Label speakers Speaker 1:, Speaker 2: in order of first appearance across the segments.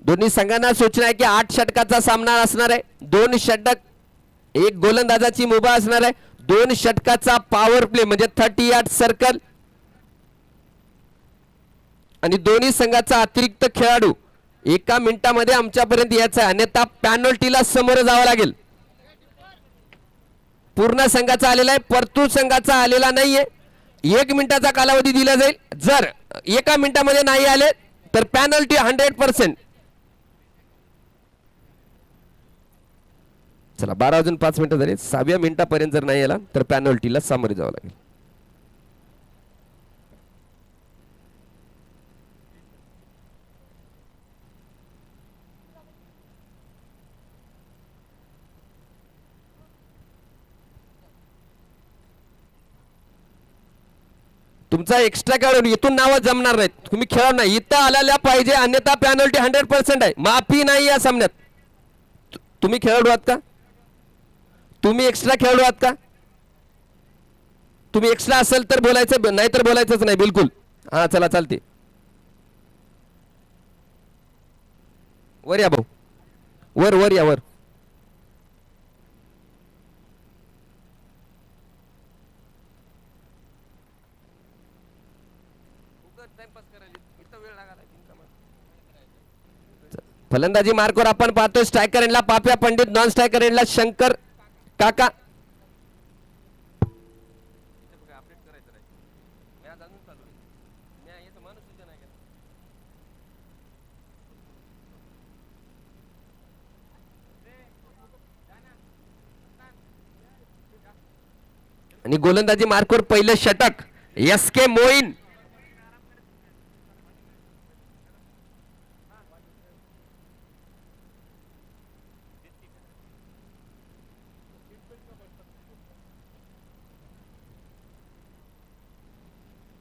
Speaker 1: दोन्ही संघांना सूचना आहे की 8 षटकाचा सामना असणार आहे. 2 षटक, एक गोलंदाजाची मुभा असणार आहे. 2 षटकाचा पॉवर प्ले म्हणजे 38 सर्कल आणि दोन्ही संघाचा अतिरिक्त खेळाडू 1 मिनिटामध्ये आमच्यापर्यंत यायचा आहे, अन्यथा पॅनल्टीला समोर जावं लागेल. पूर्ण संघाचा आलेला आहे, परतूर संघाचा आलेला नाहीये. 1 मिनिटाचा कालावधी दिला जाईल. जर 1 मिनिटामध्ये नाही आले तर पॅनल्टी 100%. चला 12 वाजून 5 मिनिटं झाले. 6व्या मिनिटापर्यंत जर नाही आला तर पॅनल्टीला सामोरे जावं लागेल. तुमचा एक्स्ट्रा खेळाडू इथून नाव जमणार नाहीत. तुम्ही खेळा नाही, इथं आलेला पाहिजे, अन्यथा पॅनल्टी 100% आहे. माफी नाही या सामन्यात. तुम्ही खेळाडू आहात का? तुम्ही एक्स्ट्रा खेळाडू आहात का? तुम्ही एक्स्ट्रा असेल तर बोलायचं, नाही तर बोलायचंच नाही बिलकुल. हा चला चालते. वर या भाऊ, वर वर या वर. फलंदाजी मार्कवर आपण पाहतो स्ट्रायकर एंडला पाप्या पंडित, नॉन स्ट्रायकर एंडला शंकर काका. आणि गोलंदाजी मार्कवर पहिलं षटक एस के मोईन.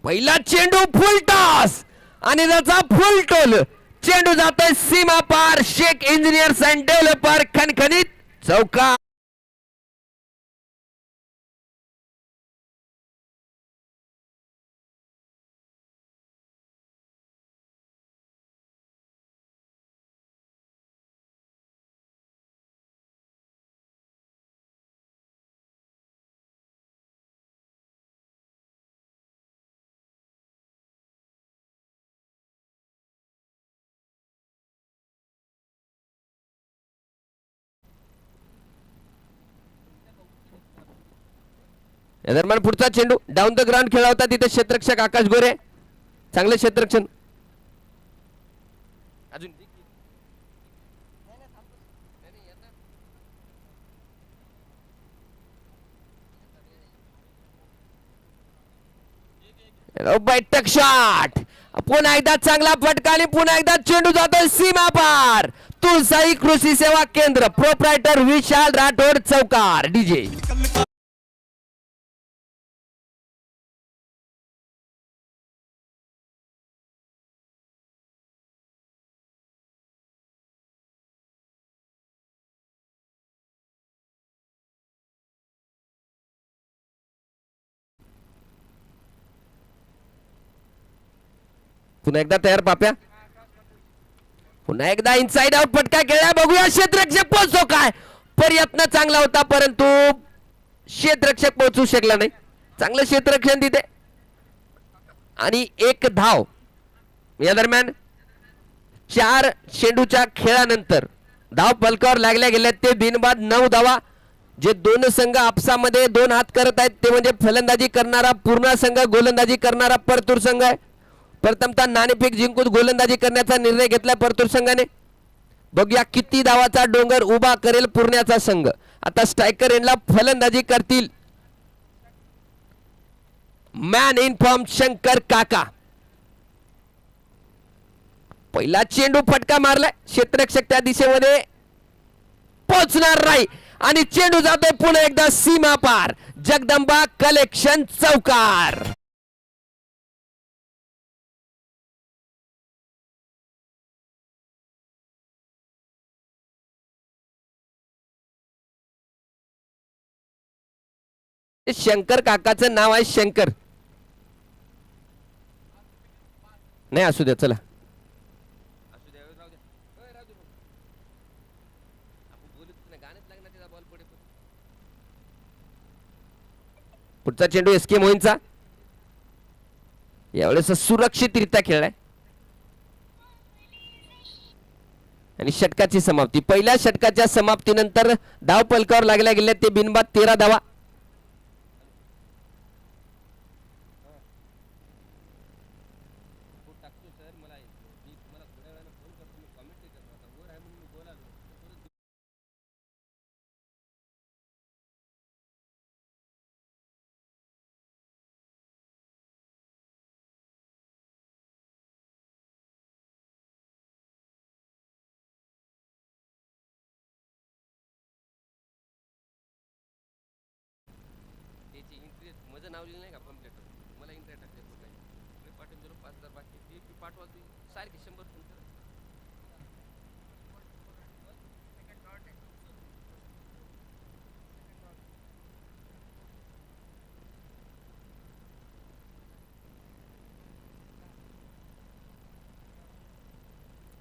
Speaker 1: पहिला चेंडू फुल टॉस आणि त्याचा फुल टोल. चेंडू जातोय सीमा पार. शेख इंजिनियर्स अँड डेव्हलपर खणखणीत चौका. या दरम्यान पुढचा चेंडू डाऊन द ग्राउंड खेळला होता, तिथे क्षेत्ररक्षक आकाश गोरे. चांगलं क्षेत्ररक्षण. अजून बैठक शॉट. पुन्हा एकदा चांगला फटका आणि पुन्हा एकदा चेंडू जातोय सीमा पार. तुळसाई कृषी सेवा केंद्र, प्रोप्रायटर विशाल राठोड चौकार. डीजे पुन्हा एकदा तयार पाप्या. पुन्हा एकदा इनसाइड आउट फटका खेळला. बघूया क्षेत्ररक्षक पोहोचतो काय. प्रयत्न चांगला होता परंतु क्षेत्ररक्षक पोहोचू शकला नाही. चांगलं क्षेत्ररक्षण तिथे आणि 1 धाव. या दरम्यान 4 चेंडूच्या खेळानंतर धाव फलकावर लागल्या गेल्या ते बिनबाद 9 धावा. जे दोन संघ आपसामध्ये 2 हात करत आहेत ते म्हणजे फलंदाजी करणारा पूर्ण संघ, गोलंदाजी करणारा परतूर संघ आहे. प्रथमतः नाणेफेक जिंकून गोलंदाजी करण्याचा निर्णय घेतला परतूर संघाने. बघूया किती धावाचा डोंगर उभा करेल पूर्ण्याचा संघ. आता स्ट्रायकर एंडला फलंदाजी करतील मॅन इन फॉर्म शंकर काका. पहिला चेंडू फटका मारलाय. क्षेत्ररक्षक त्या दिशेमध्ये पोहोचणार नाही आणि चेंडू जातोय पुन्हा एकदा सीमा पार. जगदंबा कलेक्शन चौकार. शंकर काकाचं नाव आहे शंकर. नाही असू द्या चला. पुढचा चेंडू एस के मोहीनचा. यावेळेस सुरक्षितरित्या खेळलाय आणि षटकाची समाप्ती. पहिल्या षटकाच्या समाप्तीनंतर धाव पलकावर लागल्या गेल्या ते बिनबाद 13 धावा. माझं नाव लिहिलं नाही का पम्पलेट मला इंटरेस्ट टाकते पाठवून दिलो 5000 बाकी ती पाठवा तू सारखी 100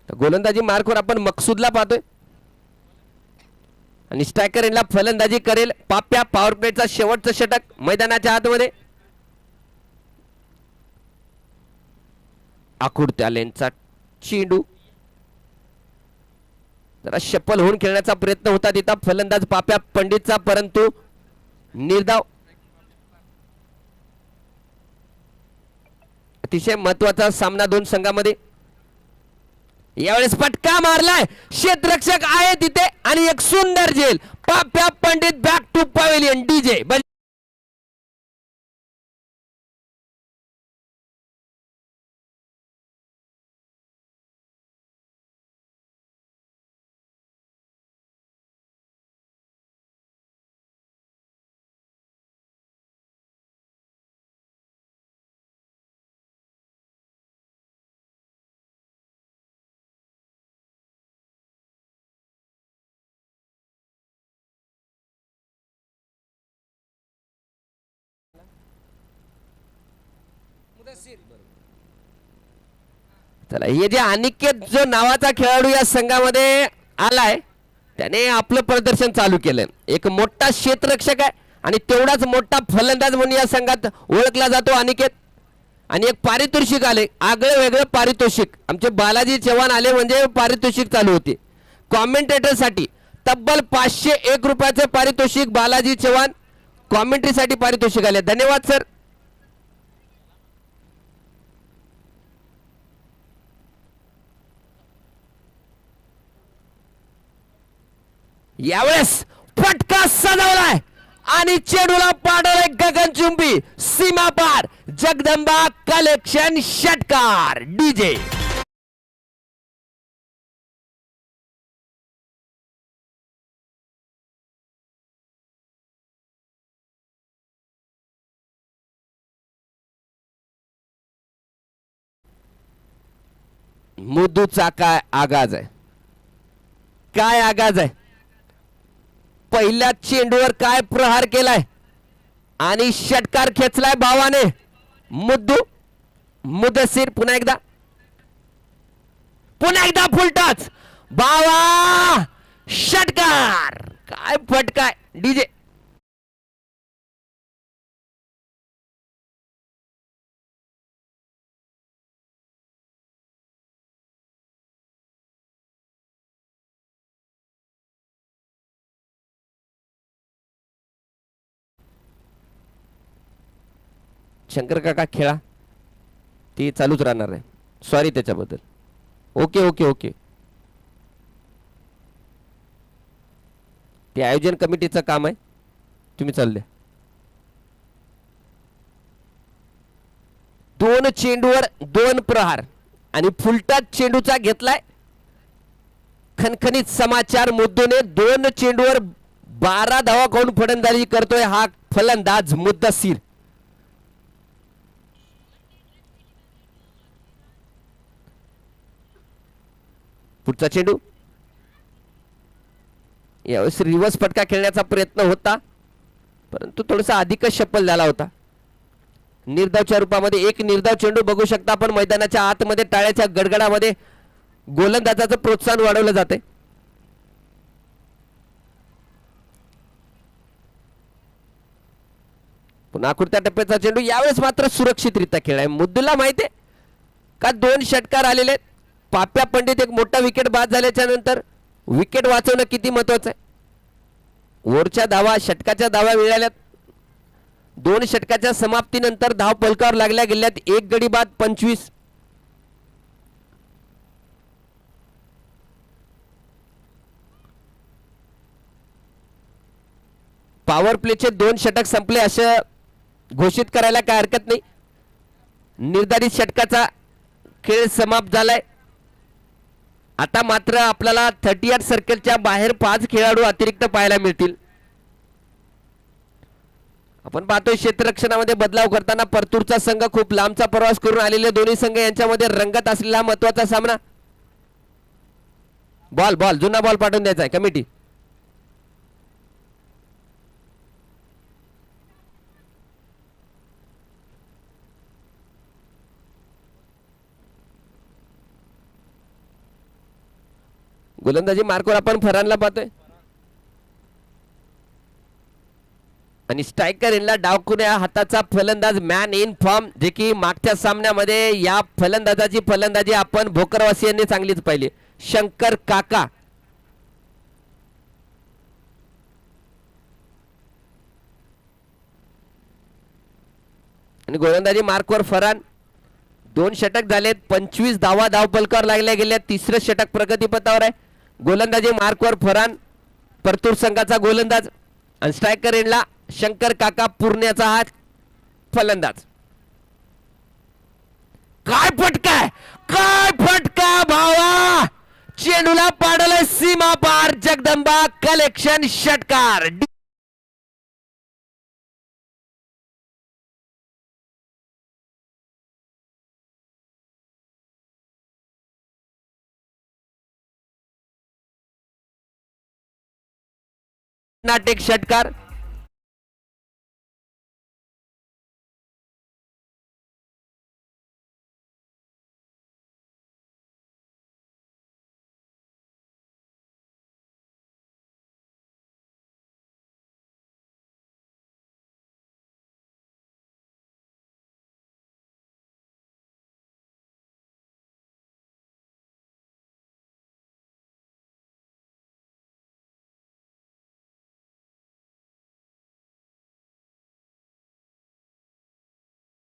Speaker 1: गोलंदाजी मार्कवर आपण मकसूदला पाहतोय आणि स्ट्रायकर यांना फलंदाजी करेल पाप्या. पॉवर प्लेचा शेवटचं षटक मैदानाच्या आतमध्ये. आकुडत्या लेनचा चेंडू जरा शपल होऊन खेळण्याचा प्रयत्न होता तिथं फलंदाज पाप्या पंडितचा, परंतु निर्धाव. अतिशय महत्वाचा सामना दोन संघामध्ये. यावेळेस फटका मारलाय, क्षेत्ररक्षक आहे तिथे आणि एक सुंदर झेल. Papya Pandit back to pavilion. DJ चला. हे जे अनिकेत जो नावाचा खेळाडू या संघामध्ये आलाय त्याने आपलं प्रदर्शन चालू केलं. एक मोठा क्षेत्ररक्षक आहे आणि तेवढाच मोठा फलंदाज म्हणून या संघात ओळखला जातो अनिकेत. आणि एक पारितोषिक आले, आगळं वेगळं पारितोषिक. आमचे बालाजी चव्हाण आले म्हणजे पारितोषिक चालू होते. कॉमेंटेटरसाठी तब्बल 501 रुपयाचे पारितोषिक बालाजी चव्हाण कॉमेंट्रीसाठी पारितोषिक आले. धन्यवाद सर. यावेळेस फटका सजवलाय आणि चेंडूला पाडलाय गगनचुंबी सीमा पार. जगदंबा कलेक्शन षटकार. डीजे मुद्दूचा काय आगाज आहे, काय आगाज आहे. पहिल्या चेंडूवर काय प्रहार केलाय आणि षटकार खेचलाय भावाने. मुद्दू मुदसीर पुन्हा एकदा फुलटाच बावा. षटकार काय फटकाय. डीजे शंकर काका खेळा, ती चालूच राहणार आहे. सॉरी त्याच्याबद्दल. Okay okay okay. ते आयोजन कमिटीचं काम आहे, तुम्ही चालले. 2 चेंडूवर 2 प्रहार आणि फुलटाच चेंडूचा घेतलाय खणखणीत समाचार. मुद्दूने 2 चेंडूवर 12 धावा खाऊन फलंदाजी करतोय हा फलंदाज मुद्दसीर. पुढचा चेंडू यावेळेस रिव्हर्स फटका खेळण्याचा प्रयत्न होता परंतु थोडासा अधिकच शप्पल झाला होता. निर्धावच्या रूपामध्ये एक निर्धाव चेंडू बघू शकता आपण मैदानाच्या आतमध्ये टाळ्याच्या गडगडामध्ये गोलंदाजाचं प्रोत्साहन वाढवलं जाते. पुन्हा आकृत्या टप्प्याचा चेंडू यावेळेस मात्र सुरक्षितरित्या खेळाय. मुद्दूला माहिती आहे का 2 षटकार आलेले आहेत. पाप्या पंडित एक मोठा विकेट बाद झाल्याच्या नंतर विकेट वाचवणं किती महत्वाचं आहे. ओव्हरच्या धावा षटकाच्या धावा मिळाल्यात. 2 षटकाच्या समाप्तीनंतर धाव पलकावर लागल्या गेल्यात. 1 गडी बाद 25. पॉवर प्लेचे 2 षटक संपले असं घोषित करायला काय हरकत नाही. निर्धारित षटकाचा खेळ समाप्त झालाय. आता मात्र आपल्याला 38 सर्कलच्या बाहेर 5 खेळाडू अतिरिक्त पाहायला मिळतील. आपण पाहतोय क्षेत्ररक्षणामध्ये बदलाव करताना परतूरचा संघ खूप लांबचा प्रवास करून आलेले दोन्ही संघ यांच्यामध्ये रंगत असलेला महत्वाचा सामना. बॉल जुना बॉल पाठवून द्यायचा आहे कमिटी. गोलंदाजी मार्कवर आपण फरानला पाहतोय आणि स्ट्रायकर यांना डावकुन्या हाताचा फलंदाज मॅन इन फॉर्म, जे की मागच्या सामन्यामध्ये या फलंदाजाची फलंदाजी आपण भोकरवासियांनी चांगलीच पाहिली. शंकर काका आणि गोलंदाजी मार्कवर फरान. 2 षटक झालेत. 25 धावा धावपलकावर लागल्या गेल्या. 3रं षटक प्रगतीपथावर आहे. गोलंदाजी मार्कवर फरान परतूर संघाचा गोलंदाज आणि स्ट्रायकर एंडला शंकर काका पुरण्याचा हात फलंदाज. काय फटका भावा. चेंडूला पाडलंय सीमा पार. जगदंबा कलेक्शन षटकार. नाटेक षटकार.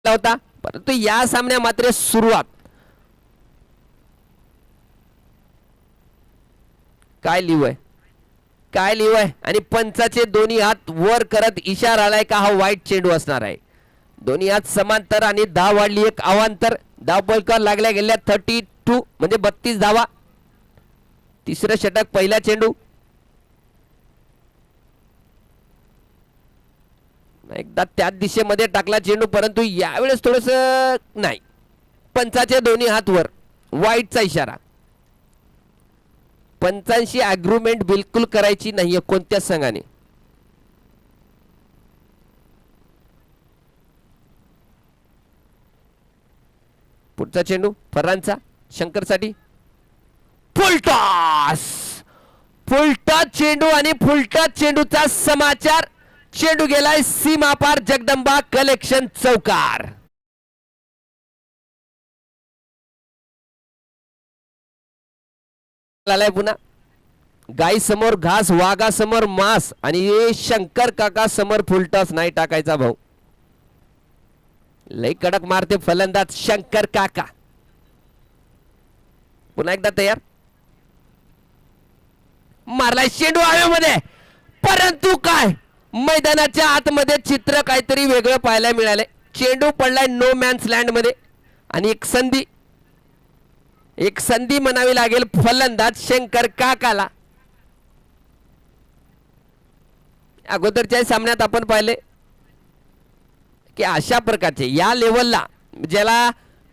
Speaker 1: होता परंतु या सामन्या मात्र सुरुवात काय लिव आहे आणि पंचाचे दोन्ही हात वर करत इशारा आलाय का हा वाईट चेंडू असणार आहे. दोन्ही हात समांतर आणि धाव वाढली एक अवांतर. धाव पलकावर लागल्या गेल्या 32 म्हणजे 32 धावा. 3रं षटक पहिला चेंडू. एकदा त्याच दिशेमध्ये टाकला चेंडू परंतु यावेळेस थोडस नाही. पंचाचे दोन्ही हात वर. वाईटचा इशारा. पंचांशी अग्रीमेंट बिलकुल करायची नाहीये कोणत्याच संघाने. पुढचा चेंडू फरांचा शंकरसाठी. फुलटॉस. चेंडू आणि फुलटॉस चेंडूचा समाचार. चेंडू गेलाय सीमा पार. जगदंबा कलेक्शन चौकार. पुन्हा गाई समोर घास, वाघा समोर मांस आणि शंकर काका समोर फुलटॉस नाही टाकायचा भाऊ. लई कडक मारते फलंदाज शंकर काका. पुन्हा एकदा तयार. मारलाय चेंडू हवेमध्ये परंतु काय मैदानाच्या आतमध्ये चित्र काहीतरी वेगळं पाहायला मिळाले. चेंडू पडलाय नो मॅन्स लँड मध्ये आणि एक संधी म्हणावी लागेल फलंदाज शंकर काकाला. अगोदरच्या सामन्यात आपण पाहिले की अशा प्रकारचे या लेवलला ज्याला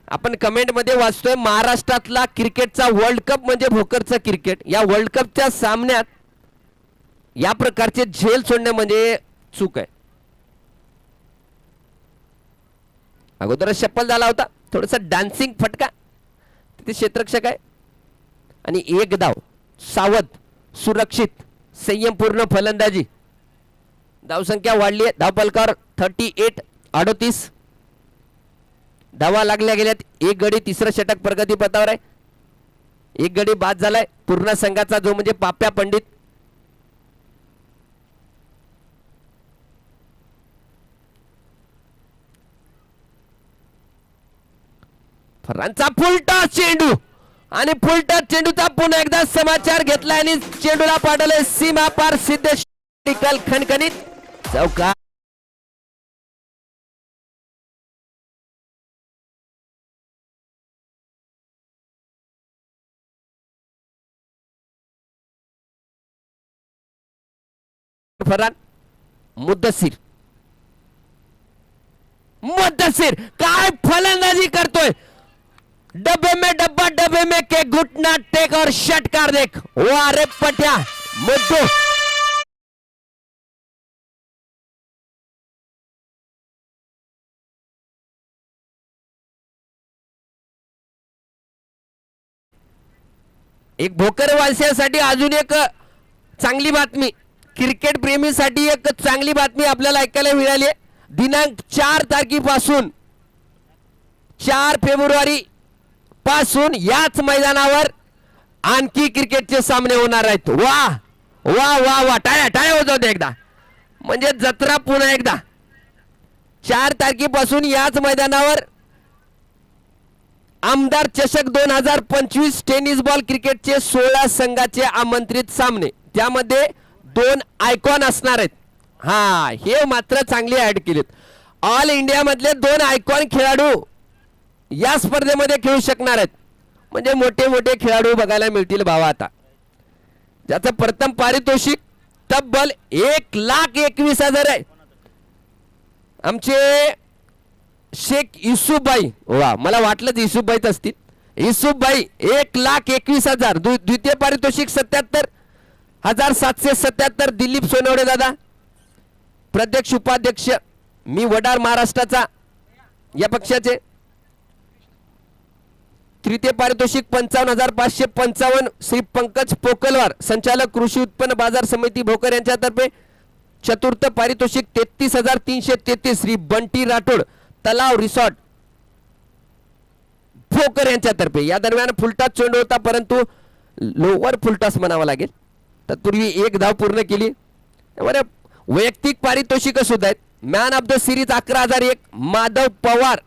Speaker 1: आपण कमेंट मध्ये वाचतोय महाराष्ट्रातला क्रिकेटचा वर्ल्ड कप म्हणजे भोकरचं क्रिकेट. या वर्ल्ड कपच्या सामन्यात या प्रकारचे झेल सोडणे म्हणजे चूक आहे. अगोदरच शप्पल झाला होता, थोडासा डान्सिंग फटका, तिथे क्षेत्ररक्षक आहे आणि एक धाव. सावध, सुरक्षित, संयमपूर्ण फलंदाजी. धावसंख्या वाढली आहे धावफलकावर 38 38. धावा लागल्या गेल्यात. एक गडी, तिसरं षटक प्रगतीपथावर आहे. एक गडी बाद झालाय पूर्ण संघाचा, जो म्हणजे पाप्या पंडित. फरांचा फुलटॉस चेंडू आणि फुलटॉस चेंडूचा पुन्हा एकदा समाचार घेतला आणि चेंडूला पाडले सीमा पार. सिद्धेश खणखणीत चौका. फरान मुद्दसीर काय फलंदाजी करतोय. डब्बे में डब्बा, डब्बे में के घुटना टेक और षटकार देख. वाह रे पट्या मुद्दू. एक भोकर वासियासाठी अजून एक चांगली बातमी, क्रिकेट प्रेमीसाठी एक चांगली बातमी आपल्याला ऐकायला मिळाली आहे. दिनांक 4 तारखेपासून 4 फेब्रुवारी पासून याच मैदानावर आणखी क्रिकेटचे सामने होणार आहेत. वा वा वा वा, टाळ्या टाळ्या होत एकदा, म्हणजे जत्रा पुन्हा एकदा. 4 तारखेपासून याच मैदानावर आमदार चषक 2025 टेनिस बॉल क्रिकेटचे 16 संघाचे आमंत्रित सामने, त्यामध्ये 2 आयकॉन असणार आहेत. हा, हे मात्र चांगले ऍड केलेत. ऑल इंडिया मधले 2 आयकॉन खेळाडू या स्पर्धेमध्ये खेळू शकणार आहेत. म्हणजे मोठे मोठे खेळाडू बघायला मिळतील भावा आता. ज्याचं प्रथम पारितोषिक तब्बल 1,21,000 आहे. आमचे शेख युसुफभाई, वा मला वाटलं युसुफभाईच असतील. युसुफभाई 1,21,000. द्वितीय पारितोषिक 77,777. दिलीप सोनवणे दादा प्रत्यक्ष उपाध्यक्ष, मी वडार महाराष्ट्राचा या पक्षाचे. तृतीय पारितोषिक 55,555. श्री पंकज पोकलवार संचालक कृषी उत्पन्न बाजार समिती भोकर यांच्यातर्फे. चतुर्थ पारितोषिक 33,333. श्री बंटी राठोड तलाव रिसॉर्ट भोकर यांच्यातर्फे. या दरम्यान फुलटॉस चेंडू होता, परंतु लोअर फुलटॉस म्हणावा लागेल. तत्पूर्वी एक धाव पूर्ण केली. वैयक्तिक पारितोषिक सुद्धा आहेत. Man of the series 11,001 Madhav Pawar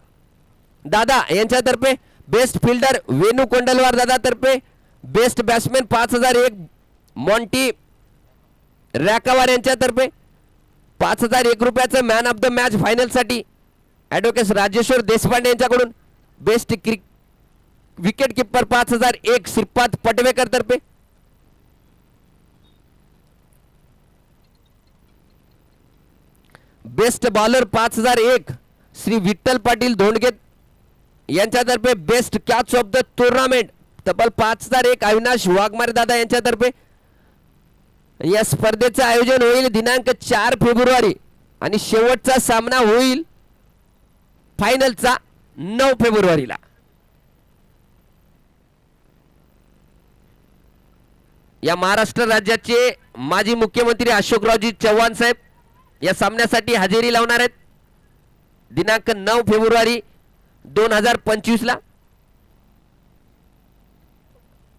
Speaker 1: दादा यांच्यातर्फे. बेस्ट फिल्डर वेणू कोंडलवार दादा तर्फे. बेस्ट बॅट्समॅन 5,001 मॉन्टी रॅकावार यांच्यातर्फे. 5,001 रुपयाचं man of the match final साठी ॲडव्होकेट राजेश्वर देशपांडे यांच्याकडून. Best wicket keeper 5,001 Shripad Patwekar तर्फे. बेस्ट बॉलर 5,001 श्री विठ्ठल पाटील धोंडगे यांच्यातर्फे. Best catch of the tournament तब्बल 5,001 अविनाश वाघमारे दादा यांच्यातर्फे. या स्पर्धेचं आयोजन होईल दिनांक 4 फेब्रुवारी आणि शेवटचा सामना होईल फायनलचा 9 फेब्रुवारीला. या महाराष्ट्र राज्याचे माजी मुख्यमंत्री अशोकरावजी चव्हाण साहेब या सामन्यासाठी हजेरी लावणार आहेत दिनांक 9 फेब्रुवारी 2025 ला.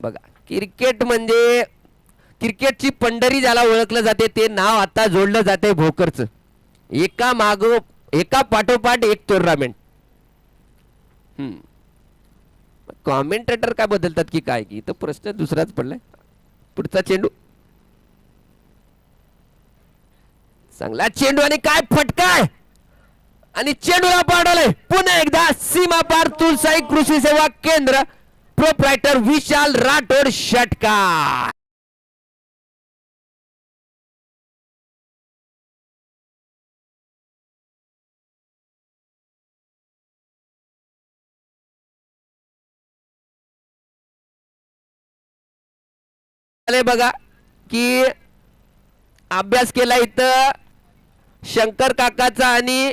Speaker 1: बघा, क्रिकेट म्हणजे क्रिकेटची पंढरी ज्याला ओळखलं जाते ते नाव आता जोडलं जाते भोकरचं. एका पाठोपाठ एक टुर्नामेंट. कॉमेंटेटर काय बदलतात की काय, की तो प्रश्न दुसराच पडलाय. पुढचा चेंडू, चांगला चेंडू आणि काय फटकाय आणि चेंडूला पाडवलंय पुन्हा एकदा. सीमा पार तुळसाई कृषी सेवा केंद्र प्रोप्रायटर विशाल राठोड षटकार. बघा की अभ्यास केला इथं शंकर काकाचा आणि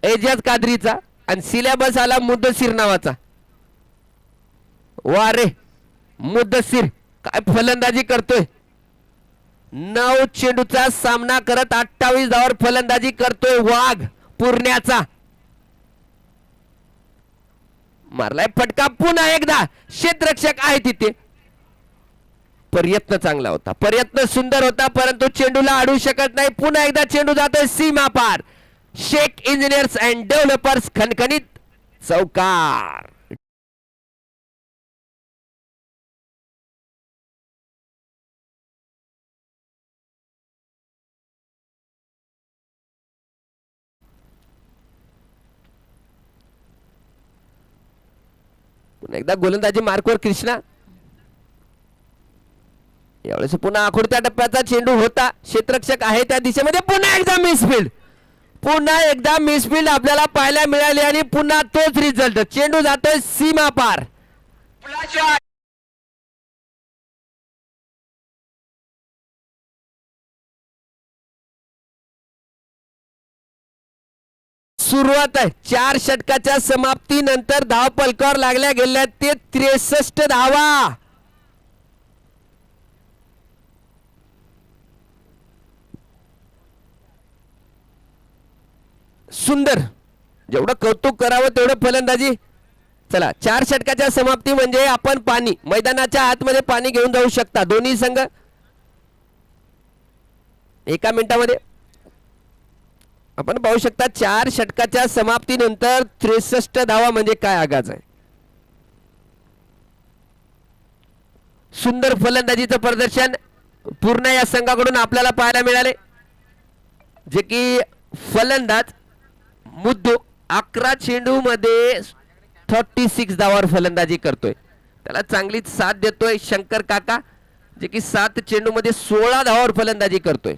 Speaker 1: एजाज कादरीचा. आणि सिलेबस आला मुद्दसीर नावाचा. वा रे मुद्दसीर काय फलंदाजी करतोय. 9 चेंडूचा सामना करत 28 धावांवर फलंदाजी करतोय वाघ पुरण्याचा. मारलाय फटका पुन्हा एकदा. क्षेत्ररक्षक आहे तिथे. प्रयत्न चांगला होता, प्रयत्न सुंदर होता, परंतु चेंडूला अडू शकत नाही. पुन्हा एकदा चेंडू जातोय सीमा पार. शेख इंजिनियर्स अँड डेव्हलपर्स खणखणीत चौकार. पुन्हा एकदा गोलंदाजी मार्कवर कृष्णा. यावेळेस पुन्हा आखुडत्या टप्प्याचा चेंडू होता. क्षेत्ररक्षक आहे त्या दिशेमध्ये. पुन्हा एकदा मिसफील्ड. पुन्हा एकदा मिसफील्ड आपल्याला पाहायला मिळाली आणि पुन्हा तोच रिझल्ट. चेंडू जातोय सीमा पार. सुरुवात आहे 4 षटकाच्या समाप्तीनंतर धाव पलकावर लागल्या गेल्या ते 63 धावा. सुंदर. जेवढं कौतुक करावं तेवढं फलंदाजी. चला 4 षटकाच्या समाप्ती म्हणजे आपण पाणी मैदानाच्या आतमध्ये पाणी घेऊन जाऊ शकता दोन्ही संघ एका मिनिटामध्ये. आपण पाहू शकता 4 षटकाच्या समाप्तीनंतर 63 धावा म्हणजे काय आगाज आहे. सुंदर फलंदाजीचं प्रदर्शन पूर्ण या संघाकडून आपल्याला पाहायला मिळाले. जे की फलंदाज मुद्दू 11 चेंडू मध्ये 36 धावांवर फलंदाजी करतोय. त्याला चांगलीच साथ देतोय शंकर काका, जे की 7 चेंडू मध्ये 16 धावांवर फलंदाजी करतोय.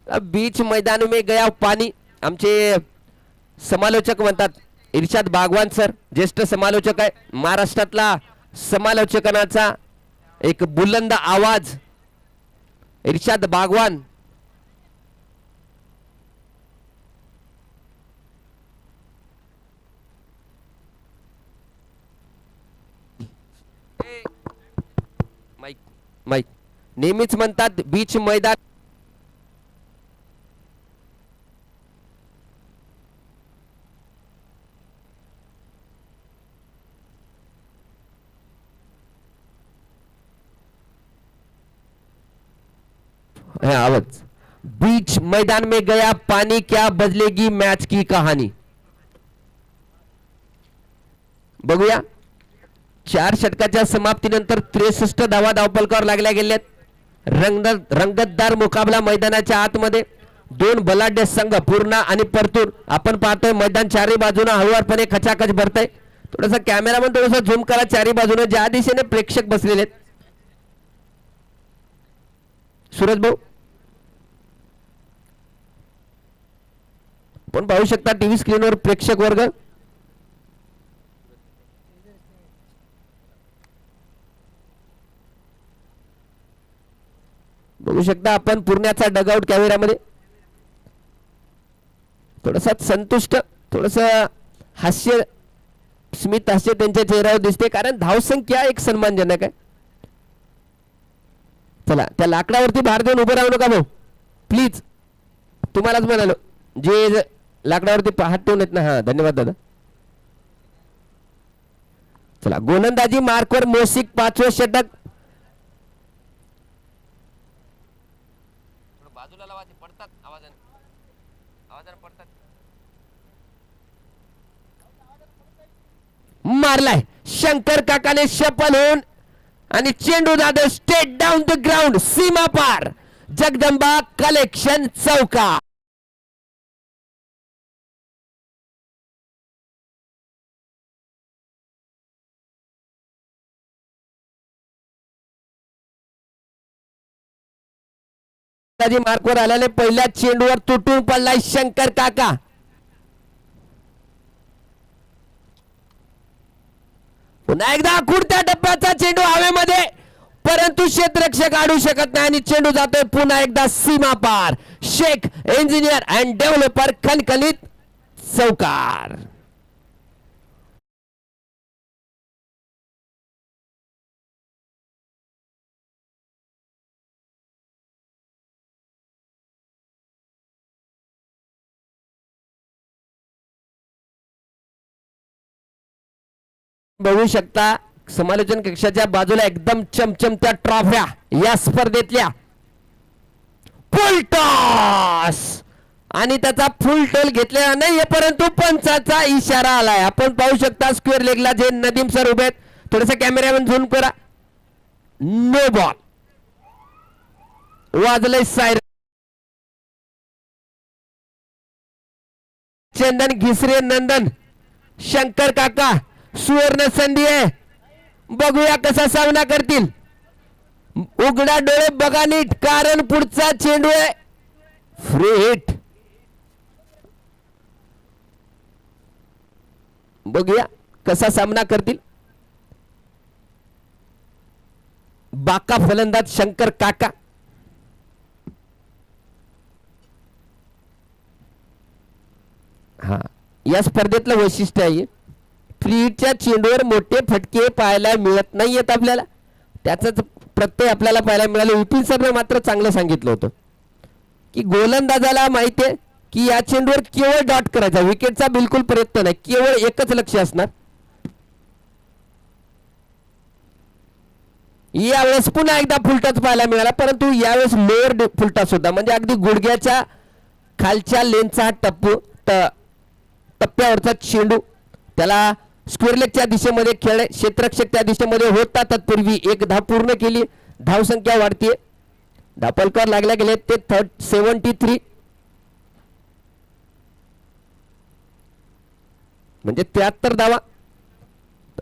Speaker 1: बीच मैदान में गया पानी. आमचे समालोचक म्हणतात इर्शाद बागवान सर, ज्येष्ठ समालोचक आहे. महाराष्ट्रातला समालोचकांचा एक बुलंद आवाज इर्शाद बागवान. माईक नेहमीच म्हणतात बीच मैदान आवाज. बीच मैदान में गया पानी क्या बदलेगी मैच की कहानी. बघूया 4 षटकाच्या समाप्तीनंतर 63 धावा धावपलकावर लागल्या गेल्यात. रंगतदार मुकाबला मैदानाच्या आतमध्ये. 2 बलाढ्य संघ पूर्णा आणि परतूर. आपण पाहतोय मैदान चारही बाजूने हळूवारपणे खचाखच भरतय. थोडासा कॅमेरामन थोडासा झूम करा चारही बाजूने ज्या दिशेने प्रेक्षक बसलेले आहेत. सूरज भाऊ आपण पाहू शकता टीव्ही स्क्रीनवर प्रेक्षक वर्ग. बघू शकता आपण पूर्ण्याचा डगआउट कॅमेरामध्ये. थोडासा संतुष्ट थोडस हास्य स्मित हास्य त्यांच्या चेहऱ्यावर दिसते, कारण धावसंख्या एक सन्मानजनक आहे. चला त्या लाकडावरती भार देऊन उभं राहू नका भाऊ प्लीज. तुम्हालाच म्हणालो जे लाकडावरती हात ठेवून येत ना. हा धन्यवाद दादा. चला गोलंदाजी मार्कवर मोसिक 5वं षटक. बाजूला लावा पडतात आवाजाने पडतात. मारलाय शंकर काकाने शपल होऊन आणि चेंडू Jadhav straight down the ground सीमा पार. जगदंबा कलेक्शन चौका. मार्कवर आल्याने पहिल्या चेंडूवर तुटून पडलाय शंकर काका. पुन्हा एकदा खुर्त्या टप्प्याचा चेंडू हवेमध्ये, परंतु क्षेत्ररक्षक आडू शकत नाही आणि चेंडू जातोय पुन्हा एकदा सीमा पार. शेख इंजिनियर अँड डेव्हलपर खणखणीत चौकार. बघू शकता समालोचन कक्षाच्या बाजूला एकदम चमचमत्या ट्रॉफ्या या स्पर्धेतल्या. फुल टॉस आणि त्याचा फुल टोल घेतलेला नाही परंतु पंचाचा इशारा आलाय. आपण पाहू शकता स्क्वेअर लेगला जे नदीम सर उभे आहेत. थोडस कॅमेरामॅन झूम करा. No ball. वाजलंय सायरन. चंदन घिसरे नंदन शंकर काका सुवर्ण संधी आहे. बघूया कसा सामना करतील. उघडा डोळे बघा नीट कारण पुढचा चेंडू आहे. Free hit. बघूया कसा सामना करतील. बाका फलंदाज शंकर काका. हा या स्पर्धेतलं वैशिष्ट्य आहे फ्रीच्या चेंडूवर मोठे फटके पाहायला मिळत नाहीयेत आपल्याला. त्याचाच प्रत्यय आपल्याला पाहायला मिळाले. विपिन सरने मात्र चांगलं सांगितलं होतं की गोलंदाजाला माहिती आहे की या चेंडूवर केवळ डॉट करायचा. विकेटचा बिलकुल प्रयत्न नाही. केवळ एकच लक्ष असणार. यावेळेस पुन्हा एकदा फुलटॉस पाहायला मिळाला परंतु यावेळेस लोअर फुलटॉस होता. म्हणजे अगदी गुडघ्याच्या खालच्या लेनचा टप्प्यावरचा चेंडू. त्याला स्क्वेअर लेगच्या दिशेमध्ये खेळ क्षेत्ररक्षक त्या दिशेमध्ये होता. तत्पूर्वी एक धाव पूर्ण केली. धावसंख्या वाढते. धापलकर लागल्या गेले ते 73 म्हणजे 73 धावा.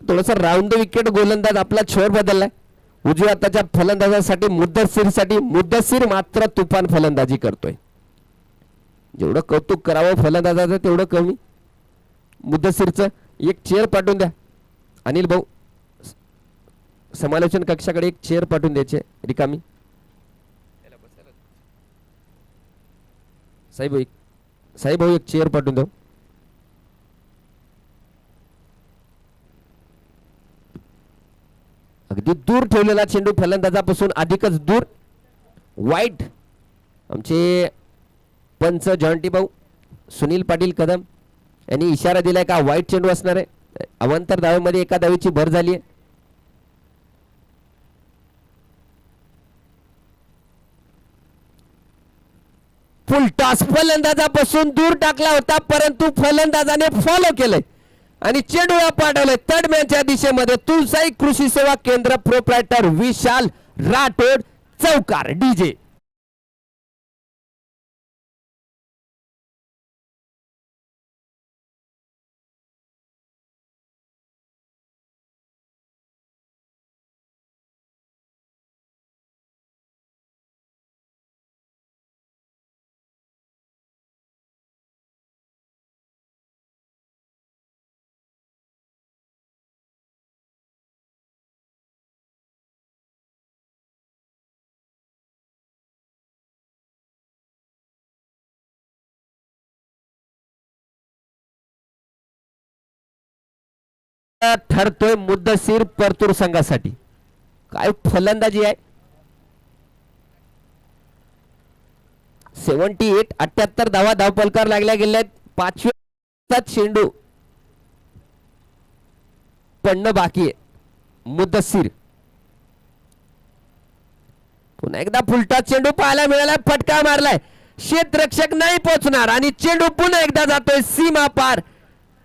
Speaker 1: थोडंसं राऊंड द विकेट गोलंदाज आपला छोर बदललाय. उजव्या हाताच्या फलंदाजासाठी मुद्दसीर मात्र तुफान फलंदाजी करतोय. जेवढं कौतुक करावं फलंदाजाचं तेवढं कमी. मुद्दसीरचं एक चेअर पाठवून द्या अनिल भाऊ. समालोचन कक्षाकडे एक चेअर पाठवून द्यायचे रिकामी. साहेब भाऊ एक चेअर पाठवून द्या. अगदी दूर ठेवलेला चेंडू फलंदाजापासून अधिकच दूर. वाईट. आमचे पंच जॉन्टी भाऊ सुनील पाटील कदम यांनी इशारा दिलाय का वाईट चेंडू असणार आहे. अवांतर धावेमध्ये एका धावेची भर झाली आहे. फुल टॉस फलंदाजापासून दूर टाकला होता परंतु फलंदाजाने फॉलो केलंय आणि चेंडू पाठवलंय तडम्याच्या दिशेमध्ये. तुळसाई कृषी सेवा केंद्र प्रोप्रायटर विशाल राठोड चौकार. डीजे ठरतोय मुद्दसीर परतूर संघासाठी. काय फलंदाजी आहे. 78 धावा धावपलकार लागल्या गेल्या. 5व्या चेंडू पडणं बाकी आहे. मुद्दसीर पुन्हा एकदा फुलटा चेंडू पाहायला मिळाला. फटका मारलाय. क्षेत्ररक्षक नाही पोहोचणार आणि चेंडू पुन्हा एकदा जातोय सीमा पार.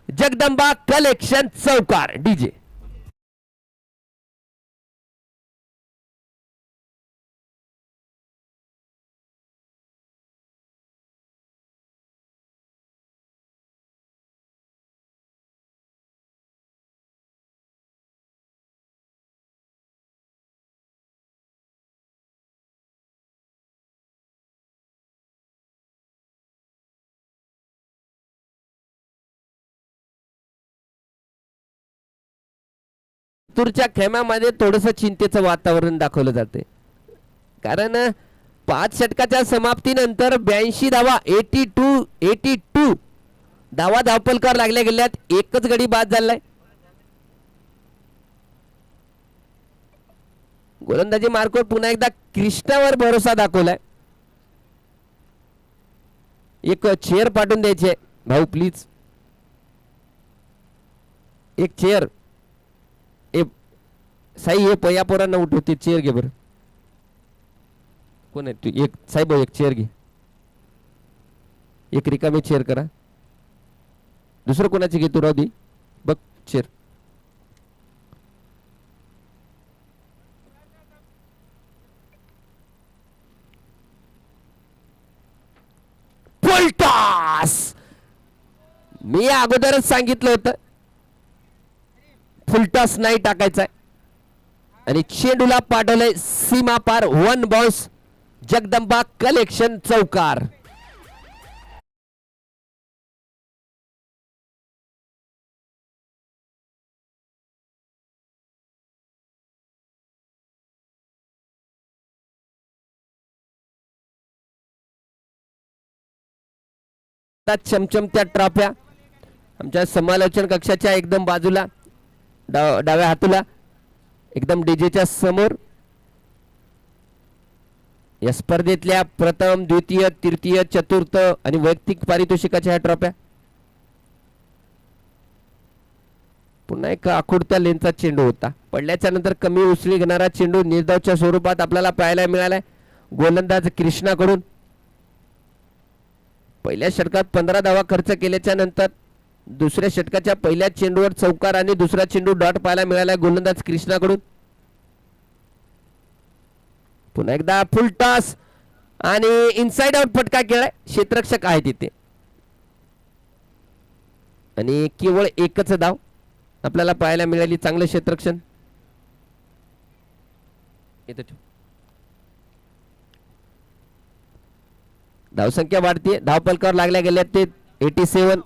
Speaker 1: जगदंबा कलेक्शन चौकार. डीजे तुरच्या खेमामध्ये थोडस चिंतेचं वातावरण दाखवलं जाते कारण 5 षटकाच्या समाप्तीनंतर 82 धावा 82 धावा धावपलकर लागल्या गेल्यात, एकच गडी बाद झालाय. गोलंदाजी मार्कवर पुन्हा एकदा कृष्णावर भरोसा दाखवलाय. एक चेअर पाठवून द्यायचे भाऊ प्लीज, एक चेअर. साई हे पया पोरांना उठवते, चेअर घे बरं. कोण आहे तू? एक साहेब एक चेअर घे, एक रिकामी चेअर करा. दुसरं कोणाची घे तू? राहू दे बघ चेअर. फुल टॉस. मी अगोदरच सांगितलं होतं फुल टॉस नाही टाकायचा आहे. आणि चेंडूला पाठवलंय सीमा पार, 1 बाउन्स. जगदंबा कलेक्शन चौकार. चमचमत्या ट्रॉफ्या आमच्या समालोचन कक्षाच्या एकदम बाजूला डाव्या हातूला एकदम डीजेच्या समोर या स्पर्धेतल्या प्रथम, द्वितीय, तृतीय, चतुर्थ आणि वैयक्तिक पारितोषिकाच्या ह्या ट्रॉफ्या. पुन्हा एक आखुडत्या लेनचा चेंडू होता. पडल्याच्या नंतर कमी उसळी घेणारा चेंडू निर्धावच्या स्वरूपात आपल्याला पाहायला मिळालाय गोलंदाज कृष्णाकडून. पहिल्या षटकात 15 धावा खर्च केल्याच्या नंतर दुसऱ्या षटकाच्या पहिल्या चेंडूवर चौकार आणि दुसरा चेंडू डॉट पाहायला मिळाला गोलंदाज कृष्णाकडून. पुन्हा एकदा फुल टॉस आणि इनसाइड आउट फटका केलाय. क्षेत्ररक्षक आहे तिथे आणि केवळ एकच धाव आपल्याला पाहायला मिळाली. चांगलं क्षेत्ररक्षण. धावसंख्या वाढते, धावपलकावर लागल्या गेल्या ते 87.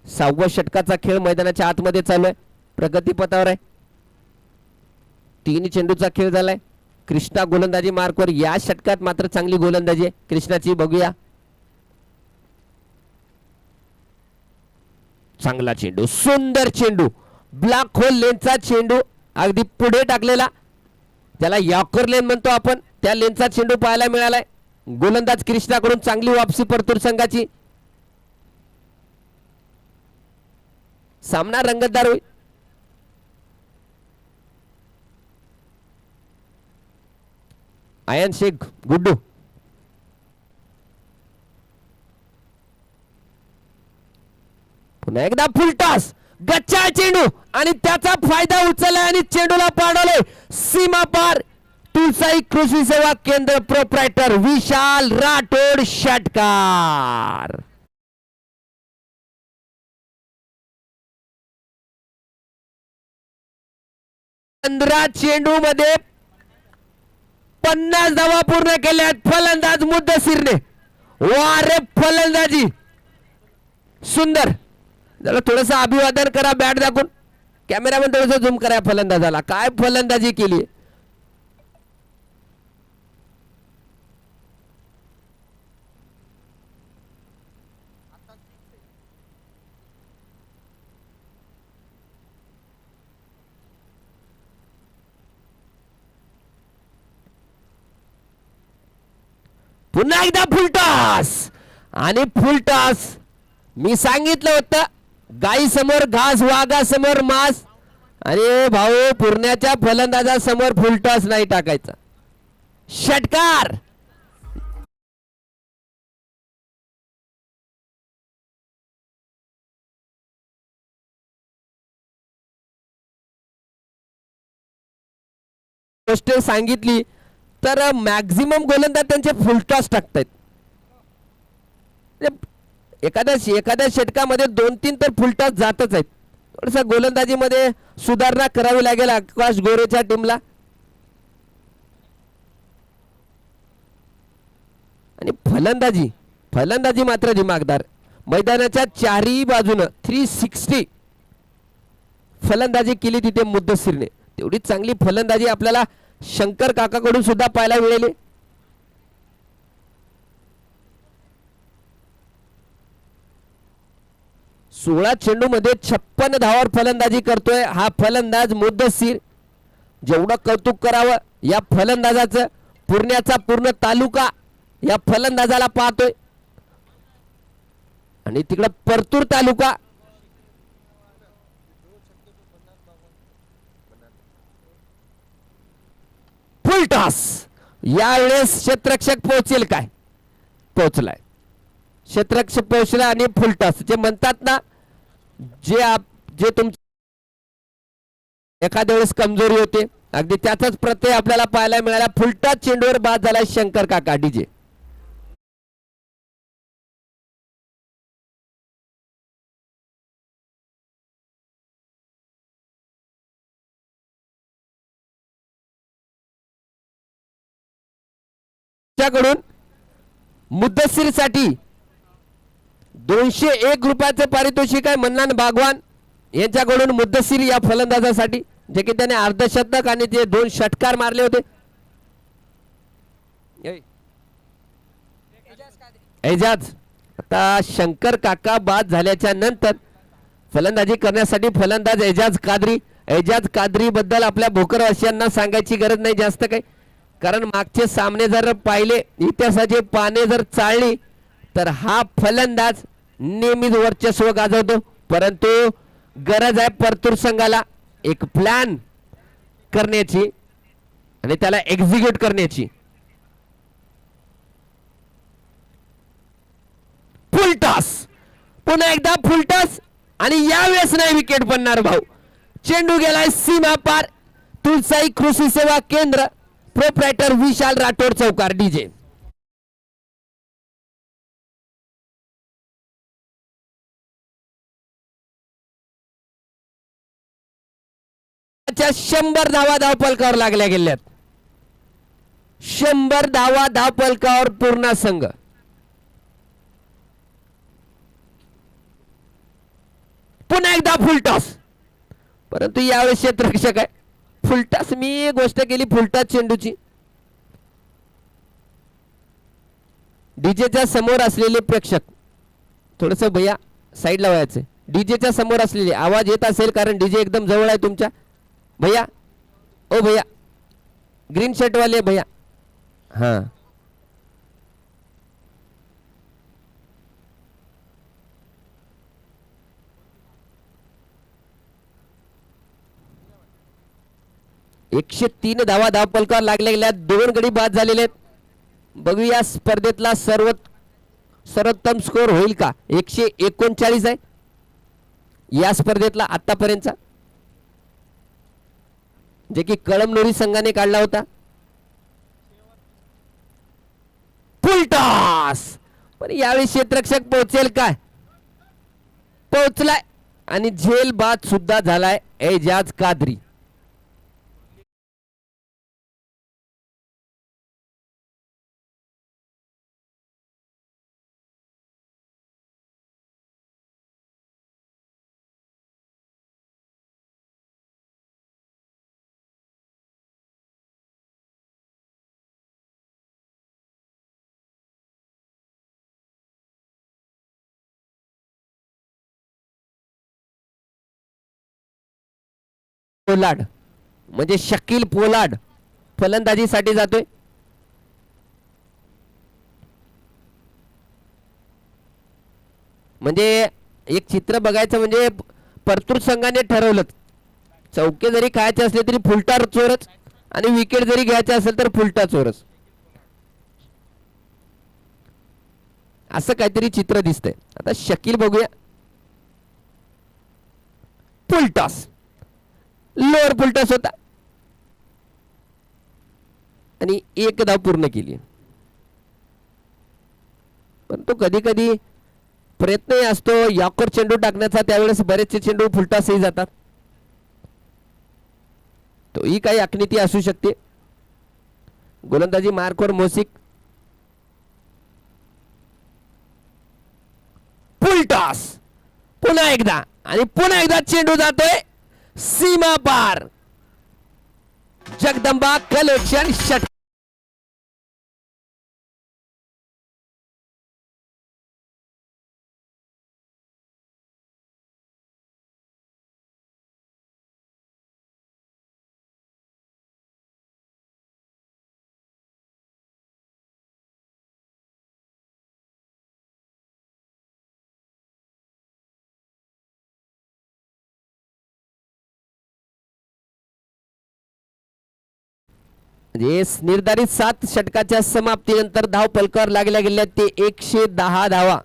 Speaker 1: सहाव्या षटकाचा खेळ मैदानाच्या आतमध्ये चालू आहे, प्रगतीपथावर आहे. 3 चेंडूचा खेळ झालाय. कृष्णा गोलंदाजी मार्कवर. या षटकात मात्र चांगली गोलंदाजी आहे कृष्णाची, बघूया. चांगला चेंडू, सुंदर चेंडू, ब्लॅक होल लेनचा चेंडू अगदी पुढे टाकलेला, त्याला यॉर्कर लेन म्हणतो आपण, त्या लेनचा चेंडू पाहायला मिळालाय गोलंदाज कृष्णाकडून. चांगली वापसी परतूर संघाची. सामना रंगतदार होईल. आयन शेख गुड्डू पुन्हा एकदा फुल टॉस, गच्चा चेंडू आणि त्याचा फायदा उचलला आणि चेंडूला पाडवले सीमा पार. तुळसाई कृषी सेवा केंद्र प्रोप्रायटर विशाल राठोड षटकार. 15 चेंडू मध्ये 50 धावा पूर्ण केल्यात फलंदाज मुद्दसीरने. वारे फलंदाजी सुंदर. जरा थोडस अभिवादन करा बॅट दाखवून. कॅमेरामॅन थोडस झूम करा फलंदाजाला. काय फलंदाजी केली. पुन्हा एकदा फुल टॉस आणि फुल टॉस. मी सांगितलं होतं गाई समोर घास, वाघा समोर मांस. आणि भाऊ पुरण्याच्या फलंदाजा समोर फुल टॉस नाही टाकायचा. षटकार. गोष्ट सांगितली तर मॅक्झिमम गोलंदाज त्यांचे फुल टॉस टाकतायत. एखाद्या षटकामध्ये 2-3 तर फुल टॉस जातच आहेत. थोडसा गोलंदाजीमध्ये सुधारणा करावी लागेल आकाश गोरेच्या टीमला. आणि फलंदाजी मात्र दिमागदार. मैदानाच्या चारही बाजूने 360 फलंदाजी केली तिथे मुद्दसीरने. तेवढी चांगली फलंदाजी आपल्याला शंकर काकाकडून सुद्धा पाहायला मिळाली. 16 चेंडू मध्ये 56 धावांवर फलंदाजी करतोय हा फलंदाज मुद्दसीर. जेवढं कौतुक करावं या फलंदाजाचं, पुण्याचा पूर्ण तालुका या फलंदाजाला पाहतोय. आणि तिकडे परतूर तालुका फुल टॉस. यावेळेस क्षेत्ररक्षक पोहोचेल काय? पोहोचलाय, क्षेत्ररक्षक पोहोचला आणि फुल टॉस. जे म्हणतात ना, जे तुमच्या एखाद्या वेळेस कमजोरी होते, अगदी त्याचाच प्रत्यय आपल्याला पाहायला मिळाला. फुल टॉस चेंडूवर बाद झाला शंकर काका डीजे. कडून मुद्दसीर साठी 201 रुपयाचं पारितोषिक आहे. मन्नान बागवान यांच्याकडून मुद्दसीर या फलंदाजासाठी, जे की त्याने अर्धशतक आणि ते 2 षटकार मारले होते. एजाज. आता शंकर काका बाद झाल्याच्या नंतर फलंदाजी करण्यासाठी फलंदाज एजाज कादरी. एजाज कादरी बद्दल आपल्या भोकरवासियांना सांगायची गरज नाही जास्त काही, कारण मागचे सामने जर पाहिले, इतिहासाचे पाने जर चाळली, तर हा फलंदाज नेहमीच वर्चस्व गाजवतो. परंतु गरज आहे परतूर संघाला एक प्लॅन करण्याची आणि त्याला एक्झिक्यूट करण्याची. फुल टॉस, पुन्हा एकदा फुल टॉस आणि यावेळेस नाही विकेट पडणार भाऊ. चेंडू गेलाय सीमा पार. तुळसाई कृषी सेवा केंद्र, प्रोप्रायटर विशाल राठोड चौकार डीजे. च्या 100 धावा धावपलकावर लागल्या गेल्यात. 100 धावा धावपलकावर पूर्ण संघ. पुन्हा एकदा फुल टॉस, परंतु यावेळेस क्षेत्ररक्षक आहे. फुलटॉस, मी गोष्ट केली फुलटॉस चेंडूची. डीजेच्या समोर असलेले प्रेक्षक थोडस भैया साईड लावायचे. डीजेच्या समोर असलेले आवाज येत असेल कारण डीजे एकदम जवळ आहे तुमच्या. भैया, ओ भैया, ग्रीन शर्ट वाले भैया, हां एकशे 3 धावा धावपलकावर लागल्या गेल्या. 2 गडी बाद झालेले आहेत. बघूया स्पर्धेतला सर्वोत्तम स्कोर होईल का? 139 आहे या स्पर्धेतला आतापर्यंतचा, जे की कळमनुरी संघाने काढला होता. फुल टॉस, पण यावेळी क्षेत्ररक्षक पोहोचेल काय? पोहोचलाय आणि झेल बाद सुद्धा झालाय एजाज कादरी. पोलार्ड म्हणजे शकील पोलार्ड फलंदाजीसाठी जातोय. म्हणजे एक चित्र बघायचं म्हणजे परतूर संघाने ठरवलं, चौके जरी खायचे असले तरी फुलटा चोरच आणि विकेट जरी घ्यायचे असेल तर फुलटा चोरच, असं काहीतरी चित्र दिसतंय. आता शकील बघूया. फुल टॉस, लोअर फुल टॉस होता आणि 1 धाव पूर्ण केली. पण तो कधी कधी प्रयत्नही असतो याकर चेंडू टाकण्याचा, त्यावेळेस बरेचसे चेंडू फुलटॉसही जातात. तो ही काही आखणीती असू शकते. गोलंदाजी मार्कवर मोसिक. फुल टॉस पुन्हा एकदा आणि पुन्हा एकदा चेंडू जातोय सीमा पार. जगदंबा कलेक्शन षट म्हणजे निर्धारित 7 षटकाच्या समाप्तीनंतर धाव फलकावर लागल्या गेल्या ते 110 धावा.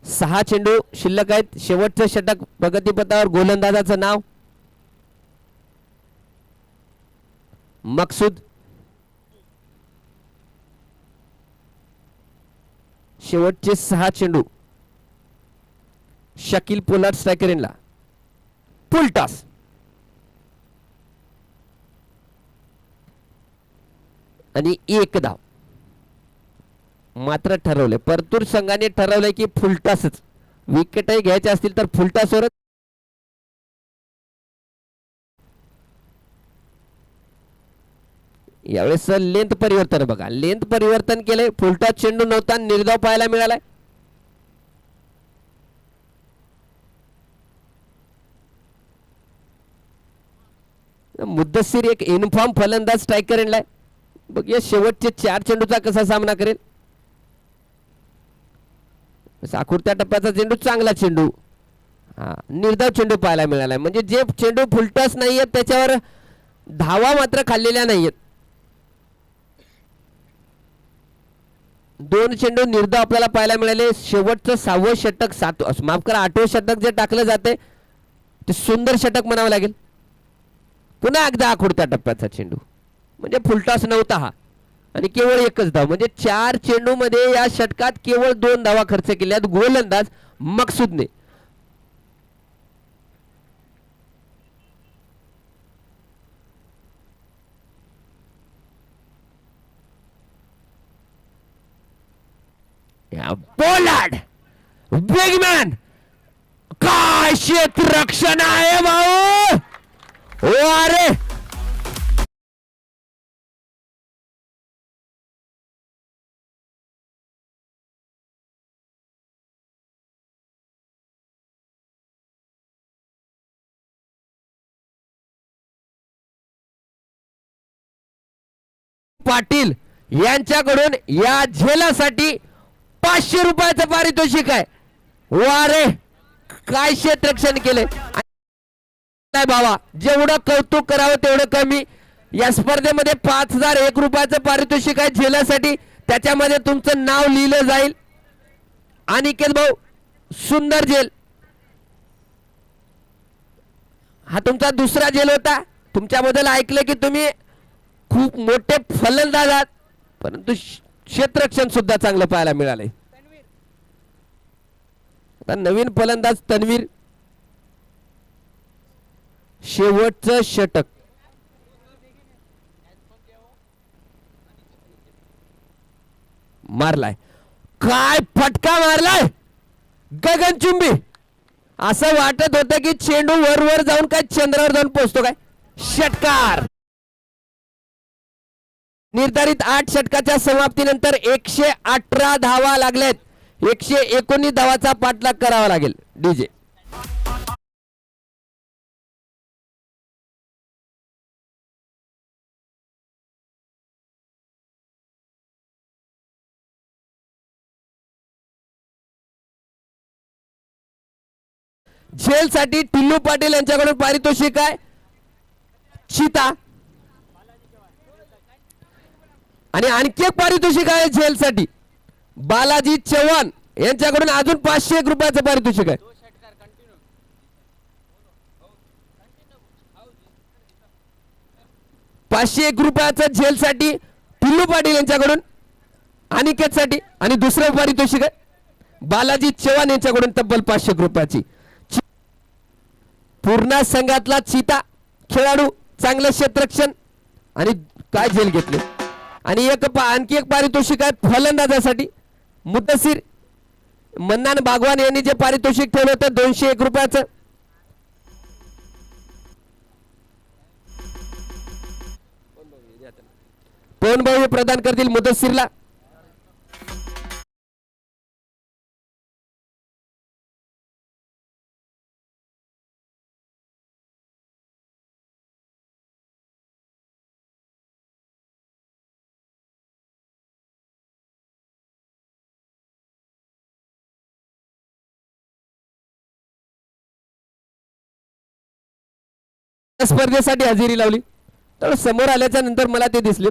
Speaker 1: 6 चेंडू शिल्लक आहेत. शेवटचं षटक प्रगतीपथावर. गोलंदाजाचं नाव मकसूद. शेवटचे 6 चेंडू. शकील पोलार्ड स्ट्रायकर इनला. Full toss. आणि 1 धाव. मात्र ठरवले, परतूर संघाने ठरवलंय की फुलटॉसच. विकेटही घ्यायचे असतील तर फुलटॉसवरच. यावेळेस लेंथ परिवर्तन बघा. लेंथ परिवर्तन केले. फुलटॉस चेंडू नव्हता, निर्धाव पाहायला मिळालाय. मुद्दसीर एक इनफॉर्म फलंदाज स्ट्रायकर आणलाय. बघूया शेवटचे 4 चेंडूचा कसा सामना करेल. साखुरत्या टप्प्याचा चेंडू चांगला चेंडू. हा निर्धाव चेंडू पाहायला मिळालाय. म्हणजे जे चेंडू फुलटॉस नाहीयेत त्याच्यावर धावा मात्र खाल्लेल्या नाहीयेत. 2 चेंडू निर्धाव आपल्याला पाहायला मिळाले. शेवटचं 6वं षटक, 7 माफ करा 8वं षटक जे टाकलं जाते ते सुंदर षटक म्हणावं लागेल. पुन्हा एकदा आखुडत्या टप्प्याचा चेंडू. म्हणजे फुलटॉस नव्हता हा आणि केवळ 1च धाव. म्हणजे 4 चेंडू मध्ये या षटकात केवळ 2 धावा खर्च केल्यात गोलंदाज मकसूदने. पोलार्ड बिगमॅन. काय क्षेत्ररक्षण आहे भाऊ. अरे पाटील यांच्याकडून या झेलासाठी 500 रुपयाचं पारितोषिक आहे. वारे काय क्षेत्ररक्षण केले बाबा. जेवढं कौतुक करावं तेवढं कमी. या स्पर्धेमध्ये 5001 रुपयाचं पारितोषिक आहे झेलासाठी. त्याच्यामध्ये तुमचं नाव लिहिलं जाईल. अनिकेत भाऊ सुंदर झेल. हा तुमचा दुसरा झेल होता. तुमच्याबद्दल ऐकलं की तुम्ही खूप मोठे फलंदाज आहात, परंतु क्षेत्ररक्षण सुद्धा चांगलं पाहायला मिळाले. आता नवीन फलंदाज तन्वीर. शेवटचं षटक. मारलाय. काय फटका मारलाय गगनचुंबी. असं वाटत होतं की चेंडू वर वर जाऊन काय चंद्रावर जाऊन पोहोचतो काय. षटकार. निर्धारित 8 षटकाच्या समाप्तीनंतर 118 धावा लागल्यात. 119 धावाचा पाठलाग करावा लागेल. डीजे झेल साठी टिल्लू पाटील यांच्याकडून पारितोषिक आहे चिता. आणि आणखी एक पारितोषिक आहे झेल साठी बालाजी चव्हाण यांच्याकडून अजून 501 रुपयाचं पारितोषिक आहे. ₹501 झेल साठी टिल्लू पाटील यांच्याकडून अनिकेत साठी. आणि दुसरं पारितोषिक आहे बालाजी चव्हाण यांच्याकडून तब्बल 500 रुपयाची. पूर्ण संघातला चिता खेळाडू. चांगलं क्षेत्ररक्षण आणि काय झेल घेतले. आणि आणखी एक पारितोषिक आहे फलंदाजासाठी मुद्दसीर मन्नान बागवान यांनी जे पारितोषिक ठेवलं होतं 201 रुपयाचं. पवन भाऊ हे प्रदान करतील मुद्दसीरला. स्पर्धेसाठी हजेरी लावली, तर समोर आल्याच्या नंतर मला ते दिसले.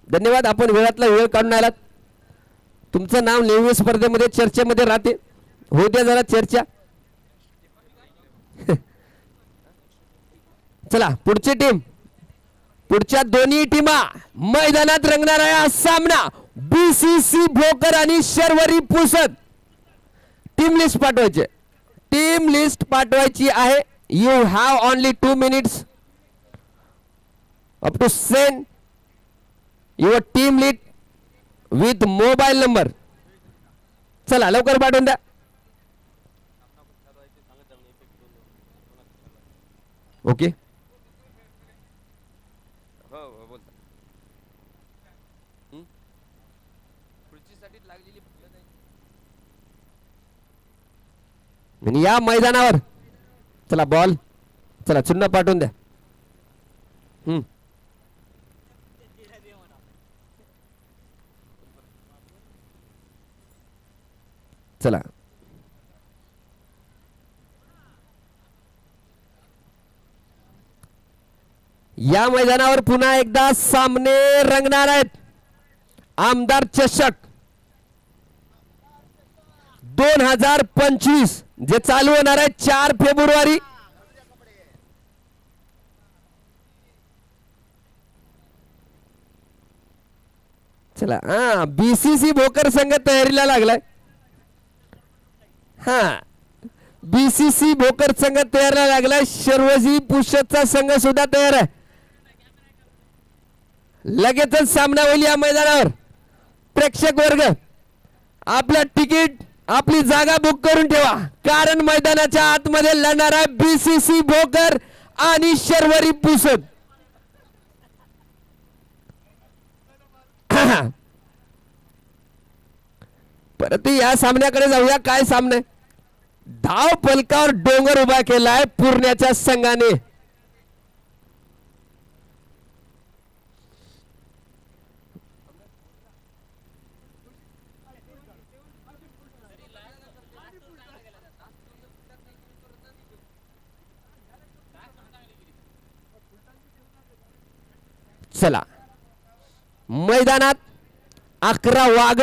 Speaker 1: धन्यवाद, आपण वेळातला वेळ काढून आलात. तुमचं नाव नेहमी स्पर्धेमध्ये चर्चेमध्ये राहते. होऊ द्या जरा चर्चा. चला पुढची टीम, पुढच्या दोन्ही टीमा मैदानात रंगणार आहे हा सामना. बीसीसी भोकर आणि शर्वरी पुसद. टीम लिस्ट पाठवायची, टीम लिस्ट पाठवायची आहे. You have only 2 minutes up to send your team list with mobile number. चला लवकर पाठवून द्या. ओके या मैदानावर. चला बॉल, चला चिन्ह पाठवून द्या. चला या मैदानावर पुन्हा एकदा सामने रंगणार आहेत. आमदार चषक 2025 जे चालू होणार आहे 4 फेब्रुवारी. चला बीसीसी भोकर संघ तयारीला लागलाय. बीसीसी भोकर संघ तयारीला लागलाय. शर्वरी पुसदचा संघ सुद्धा तयार आहे. लगेचच सामना होईल या मैदानावर. प्रेक्षक वर्ग आपलं तिकीट, आपली जागा बुक करून ठेवा, कारण मैदानाच्या आतमध्ये लढणार आहे बीसीसी भोकर आणि शर्वरी पुसद. परत या सामन्याकडे जाऊया. काय सामना आहे? धाव फलकावर डोंगर उभा केलाय पुरण्याच्या संघाने. चला मैदानात 11 वाघ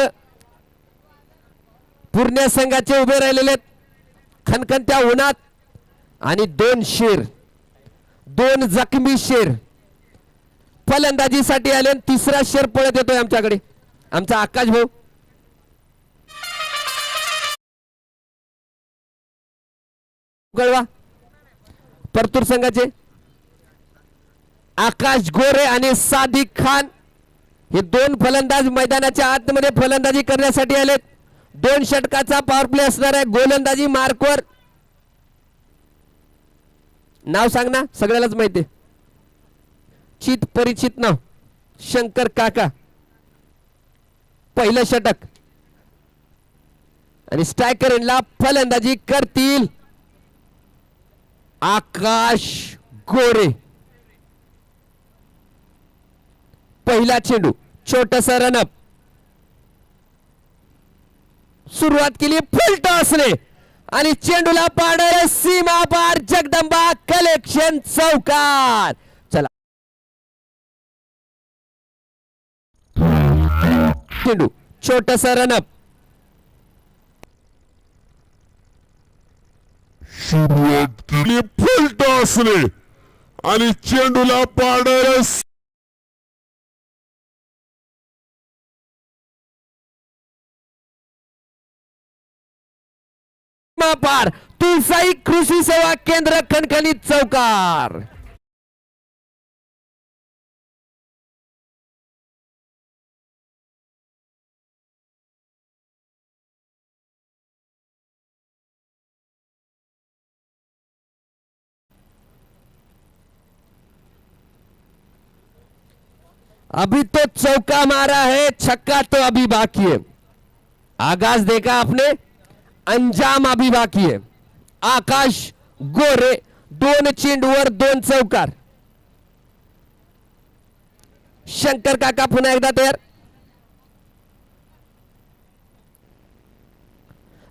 Speaker 1: पूर्ण संघाचे उभे राहिलेले खणखणत्या उन्हात, आणि 2 शेर, 2 जखमी शेर फलंदाजीसाठी आले. 3रा शेर पळत येतोय आमच्याकडे, आमचा आकाश भाऊ. कळवा परतूर संघाचे आकाश गोरे आणि सादिक खान हे 2 फलंदाज मैदानाच्या आतमध्ये फलंदाजी करण्यासाठी आलेत. 2 षटकाचा पॉवर प्ले असणार आहे. गोलंदाजी मार्कवर नाव सांग ना, सगळ्यालाच माहिती. चित परिचित नाव शंकर काका. पहिलं षटक आणि स्ट्रायकर एंडला फलंदाजी करतील आकाश गोरे. पहिला चेंडू, छोटसा रनअप. सुरुवात केली फुल टॉसने आणि चेंडूला पाडलं सीमा पार. जगदंबा कलेक्शन चौकार. चला चेंडू, छोटसा रनअप.
Speaker 2: सुरुवात केली फुल टॉसने आणि चेंडूला पाडलं
Speaker 1: पार. तुळसाई कृषी सेवा केंद्र खणखणीत चौकार. अभी तो चौका मारा है, छक्का तो अभी बाकी है. आगाज देखा आपने, अंजाम अभी बाकी है. आकाश गोरे 2 चेंडूवर 2 चौकार. शंकर काका पुन्हा एकदा तयार.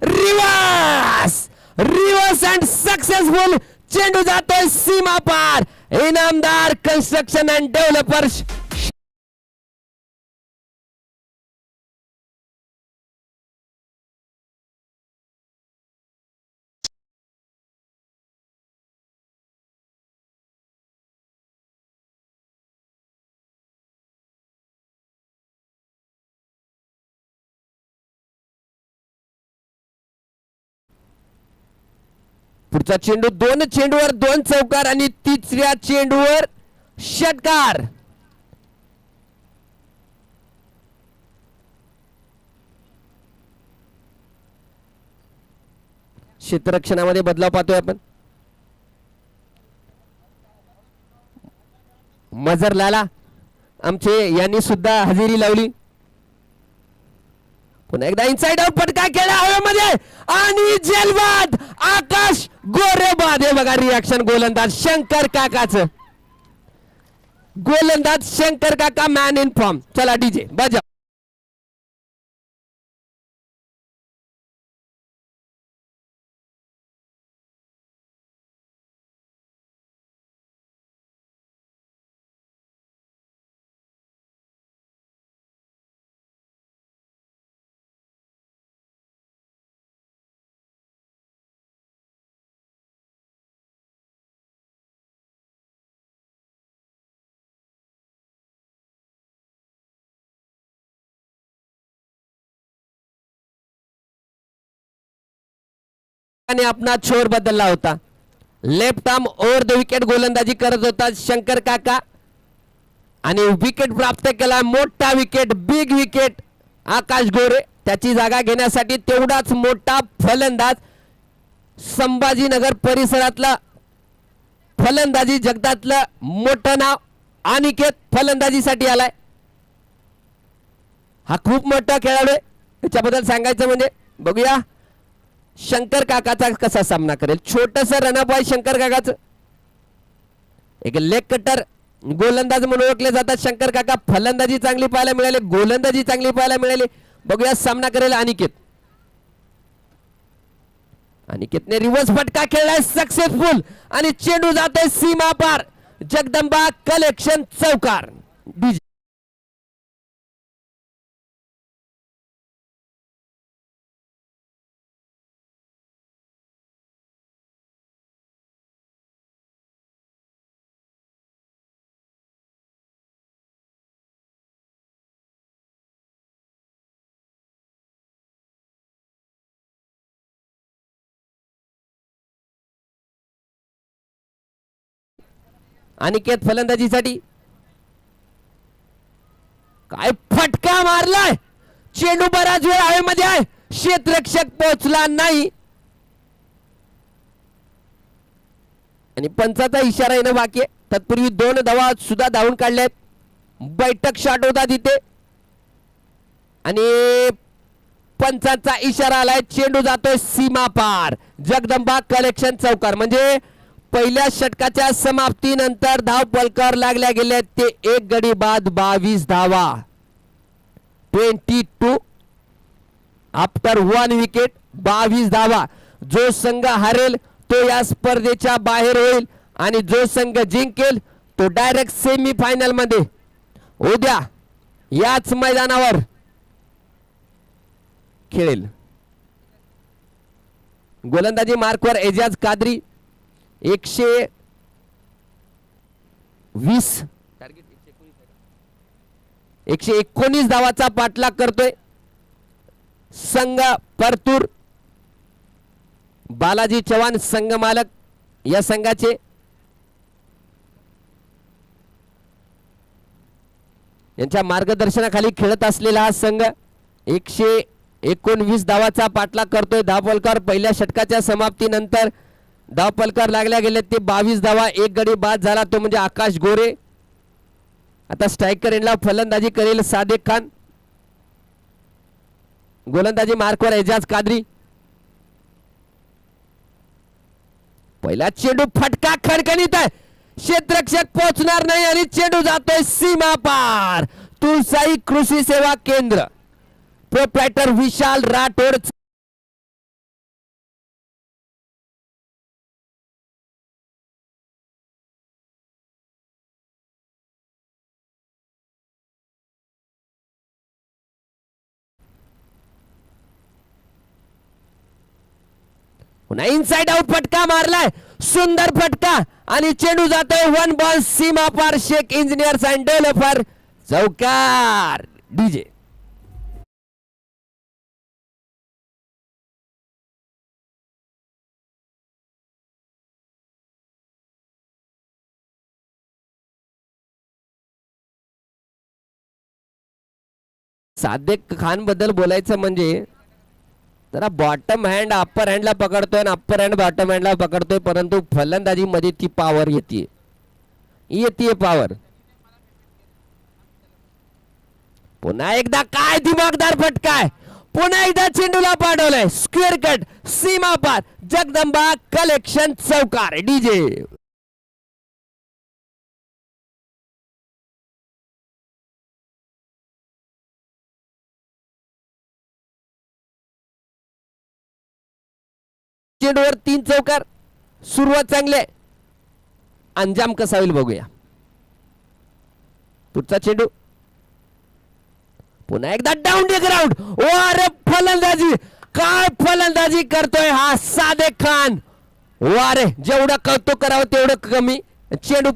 Speaker 1: रिवर्स, रिवर्स अँड सक्सेसफुल चेंडू जातोय सीमा पार. इनामदार कन्स्ट्रक्शन अँड डेव्हलपर्स पुढचा चेंडू 2 चेंडूवर 2 चौकार आणि तिसऱ्या चेंडूवर षटकार. क्षेत्ररक्षणामध्ये बदलाव पाहतोय आपण. मजर लाला आमचे यांनी सुद्धा हजेरी लावली. पुन्हा एकदा इनसाइड आउट फटका केला हवेमध्ये आणि जेलबाद आकाश गोरे बाद. हे बघा रिॲक्शन गोलंदाज शंकर काकाचं. गोलंदाज शंकर काका मॅन इन फॉर्म. चला डीजे बजा. आणि अपना छोर बदलला होता. Left arm over the wicket गोलंदाजी करत होता शंकर काका आणि विकेट प्राप्त केला. मोठा विकेट, बिग विकेट आकाश गोरे. त्याची जागा घेण्यासाठी तेवढाच मोठा फलंदाज संभाजीनगर परिसरातला फलंदाजी जगतातलं मोठं नाव अनिकेत फलंदाजीसाठी आलाय. हा खूप मोठा खेळाडू आहे. त्याच्याबद्दल सांगायचं म्हणजे बघूया शंकर काकाचा कसा सामना करेल. छोटस रनअप आहे शंकर काकाचं. एक लेग कटर गोलंदाज म्हणून ओळखले जातात शंकर काका. फलंदाजी चांगली पाहायला मिळाली, गोलंदाजी चांगली पाहायला मिळाली. बघूया सामना करेल अनिकेत. अनिकेतने रिव्हर्स फटका खेळलाय सक्सेसफुल आणि चेंडू जातोय सीमा पार. जगदंबा कलेक्शन चौकार. अनिकेत फलंदाजीसाठी. काय फटका मारलाय. चेंडू बराच वेळ हवेमध्ये आहे. क्षेत्ररक्षक पोहोचला नाही आणि पंचाचा इशारा येणं बाकी आहे. तत्पूर्वी 2 धावा सुद्धा धावून काढल्यात. बैठक शॉट होता तिथे आणि पंचाचा इशारा आलाय. चेंडू जातोय सीमा पार. जगदंबा कलेक्शन चौकार. म्हणजे पहिल्या षटकाच्या समाप्तीनंतर धाव पलकार लागल्या गेले ते 1 गडी बाद 22 धावा. 22 आफ्टर 1 विकेट 22 धावा. जो संघ हारेल तो या स्पर्धेच्या बाहेर होईल आणि जो संघ जिंकेल तो डायरेक्ट सेमी फायनल मध्ये उद्या याच मैदानावर खेळेल. गोलंदाजी मार्कवर एजाज कादरी 119 धावाचा पाठलाग करतोय. संघ परतूर बालाजी चव्हाण संघ मालक या संघाचे. यांच्या मार्गदर्शनाखाली खेळत असलेला हा संघ 119 धावाचा पाठलाग करतोय. धावफलकावर पहिल्या षटकाच्या समाप्तीनंतर धावफलकार लागल्या गेले ते 22 धावा. 1 गडी बाद झाला तो म्हणजे आकाश गोरे. आता स्ट्रायकर एंडला फलंदाजी करेल सादेक खान. गोलंदाजी मार्कवर एजाज कादरी. पहिला चेंडू फटका खणखणीत आहे. क्षेत्ररक्षक पोहोचणार नाही आणि चेंडू जातोय सीमा पार. तुळसाई कृषी सेवा केंद्र प्रोप्रायटर विशाल राठोड पुन्हा इनसाइड आउट फटका मारलाय, सुंदर फटका आणि चेंडू जातोय 1 बॉल सीमा पार. शेख इंजिनियर्स अँड डेव्हलपर चौकार. डीजे सादेक खान बद्दल बोलायचं म्हणजे जरा बॉटम हँड अप्पर हँडला पकडतोय आणि अप्पर हँड बॉटम हँडला पकडतोय, परंतु फलंदाजी मध्ये ती पॉवर येते पॉवर. पुन्हा एकदा काय दिमागदार फटका आहे, पुन्हा एकदा चेंडूला पाठवलंय स्क्वेअर कट सीमा पार. जगदंबा कलेक्शन चौकार. डीजे चेंडूवर 3 चौकार. सुरुवात चांगली आहे, अंजाम कसा होईल बघूया. पुढचा चेंडू पुन्हा एकदा डाऊन द ग्राउंड. वारे फलंदाजी, काय फलंदाजी करतोय हा सादेक खान. वारे जेवढं कौतुक करावं तेवढं कमी. चेंडू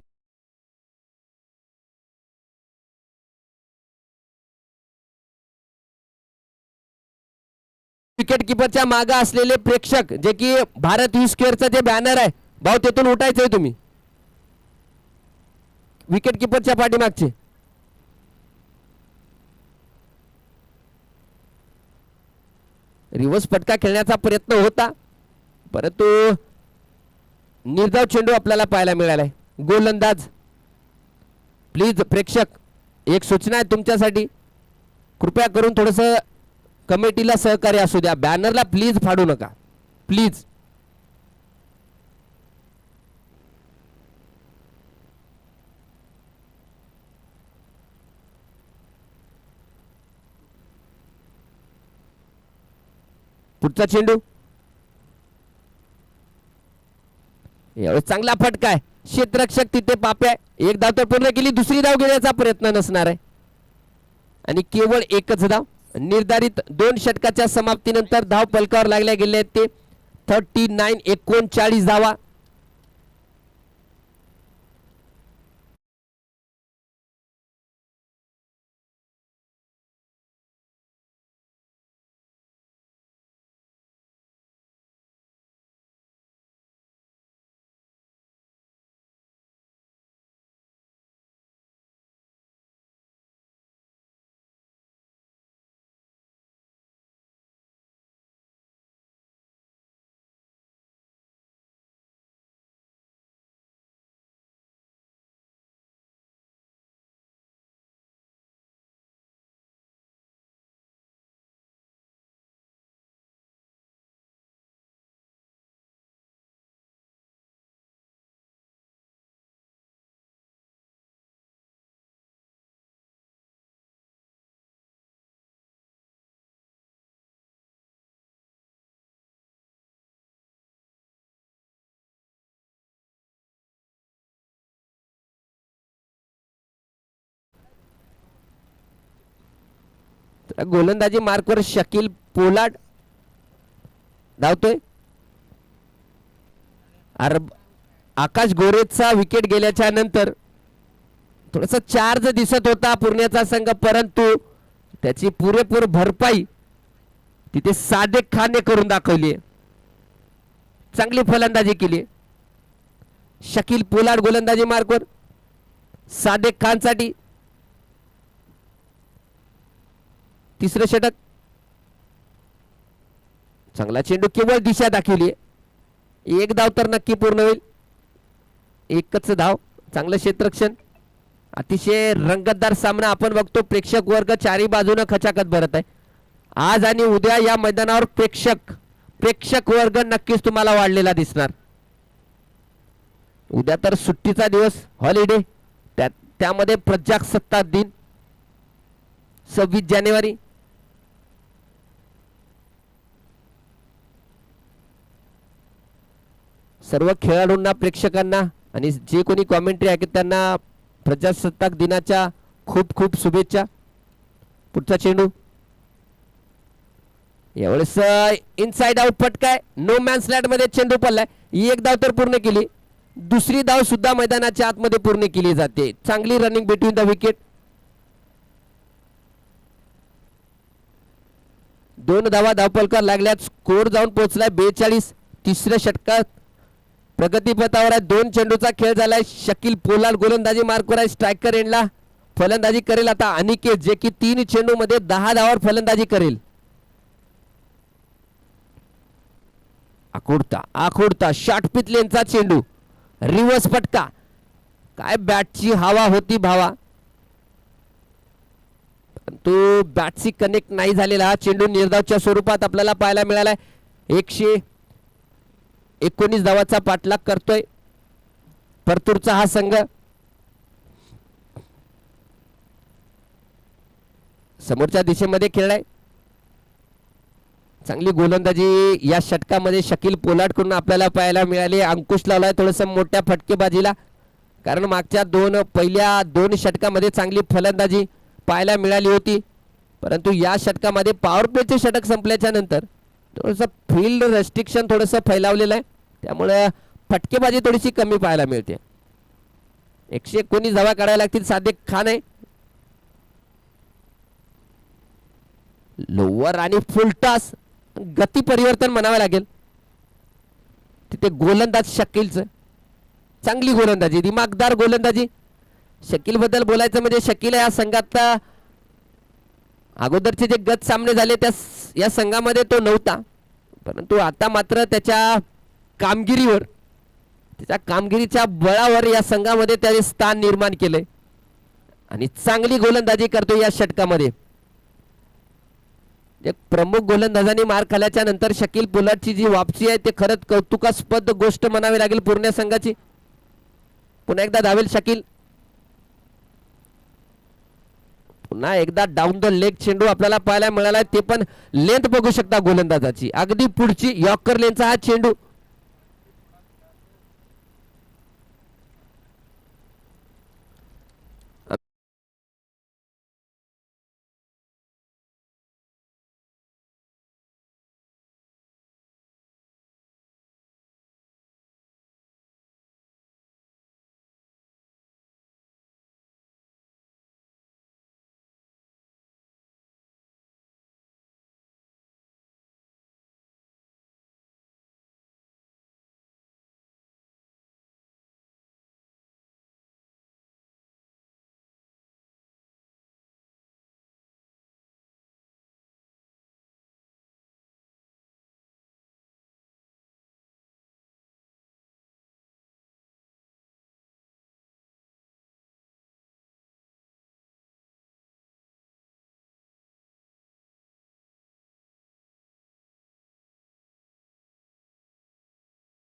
Speaker 1: विकेट किपरच्या मागे असलेले प्रेक्षक जे की भारत यू स्क्वेअरचं जे बॅनर आहे भाऊ, तेथून उठायचंय तुम्ही. विकेट किपरच्या पाठीमागचे रिव्हर्स फटका खेळण्याचा प्रयत्न होता, परंतु निर्धाव चेंडू आपल्याला पाहायला मिळालाय. गोलंदाज प्लीज प्रेक्षक, एक सूचना आहे तुमच्यासाठी, कृपया करून थोडस कमिटीला सहकार्य असू द्या. बॅनरला प्लीज फाडू नका प्लीज. पुढचा चेंडू यावेळी चांगला फटका आहे. क्षेत्ररक्षक तिथे पाप्या. एक धाव तर पूर्ण केली, दुसरी धाव घेण्याचा प्रयत्न नसणार आहे आणि केवळ एकच धाव. निर्धारित 2 षटकाच्या समाप्तीनंतर धाव पलकावर लागल्या गेले ते 39 धावा. गोलंदाजी मार्कवर शकील पोलार्ड धावतोय. आकाश गोरेचा विकेट गेल्याच्या नंतर थोडासा चार्ज दिसत होता पुण्याचा संघ, परंतु त्याची पुरेपूर भरपाई तिथे सादेक खानने करून दाखवली. चांगली फलंदाजी केली. शकील पोलार्ड गोलंदाजी मार्कवर. सादेक खान साठी तिसरं षटक. चांगला चेंडू, केवळ दिशा दाखवली. एक धाव तर नक्की पूर्ण होईल. एकच धाव. चांगलं क्षेत्ररक्षण. अतिशय रंगतदार सामना आपण बघतो. प्रेक्षक वर्ग चारी बाजूने खचाखच भरत आहे. आज आणि उद्या या मैदानावर प्रेक्षक वर्ग नक्कीच तुम्हाला वाढलेला दिसणार. उद्या तर सुट्टीचा दिवस, हॉलिडे, त्यामध्ये प्रजासत्ताक दिन 26 जानेवारी. सर्व खेळाडूंना, प्रेक्षकांना आणि जे कोणी कॉमेंट्री आहे त्यांना प्रजासत्ताक दिनाच्या खूप खूप शुभेच्छा. पुढचा चेंडू यावेळेस इनसाइड आउट फटका आहे. नो मॅन्स लँड मध्ये चेंडू पडलाय. एक धाव तर पूर्ण केली. दुसरी धाव सुद्धा मैदानाच्या आतमध्ये पूर्ण केली जाते. चांगली रनिंग बिटवीन द विकेट. 2 धावा धावपलकार लागल्यात. स्कोर जाऊन पोहोचलाय 42. तिसऱ्या षटकात प्रगतीपथावर आहे. 2 चेंडूचा खेळ झालाय. शकील पोलार्ड गोलंदाजी मार्कवर आहे. स्ट्रायकर एंडला फलंदाजी करेल आता अनिकेत, जे की 3 चेंडू मध्ये 10 धावावर फलंदाजी करेल. आखोडता शॉर्ट लेनचा चेंडू. रिव्हर्स फटका. काय बॅटची हवा होती भावा, तो बॅटशी कनेक्ट नाही झालेला. हा चेंडू निर्धावच्या स्वरूपात आपल्याला पाहायला मिळालाय. 119 धावाचा पाठलाग करतोय परतूरचा हा संघ. समोरच्या दिशेमध्ये खेळलाय. चांगली गोलंदाजी या षटकामध्ये शकील पोलार्ड कडून आपल्याला पाहायला मिळाली. अंकुश लावलाय थोडस मोठ्या फटकेबाजीला, कारण मागच्या पहिल्या 2 षटकामध्ये चांगली फलंदाजी पाहायला मिळाली होती. परंतु या षटकामध्ये पॉवर प्लेचे षटक संपल्याच्या नंतर थोडंसं फील्ड रेस्ट्रिक्शन थोडंसं फैलावलेलं आहे, त्यामुळे फटकेबाजी थोडीशी कमी पाहायला मिळते. 119 धावा काढायला लागतील. सादिक खान आहे. लोअर आणि फुल टॉस. गती परिवर्तन म्हणावं लागेल तिथे. गोलंदाज शकीलचं चांगली गोलंदाजी, दिमागदार गोलंदाजी. शकील बद्दल बोलायचं म्हणजे शकील या संघातला अगोदरचे जे गत सामने झाले त्या या संघामध्ये तो नव्हता, परंतु आता मात्र त्याच्या कामगिरीवर, त्याच्या कामगिरीच्या बळावर या संघामध्ये त्याने स्थान निर्माण केले आणि चांगली गोलंदाजी करतो या षटकामध्ये. एक प्रमुख गोलंदाजांनी मार खाल्याच्या नंतर शकील पोलार्डची जी वापसी आहे ते खरंच कौतुकास्पद गोष्ट म्हणावी लागेल पूर्ण संघाची. पुन्हा एकदा धावेल शकील. पुन्हा एकदा डाऊन द लेग चेंडू आपल्याला पाहायला मिळाला. ते पण लेंथ बघू शकता गोलंदाजाची, अगदी पुढची यॉर्कर लेनचा हा चेंडू.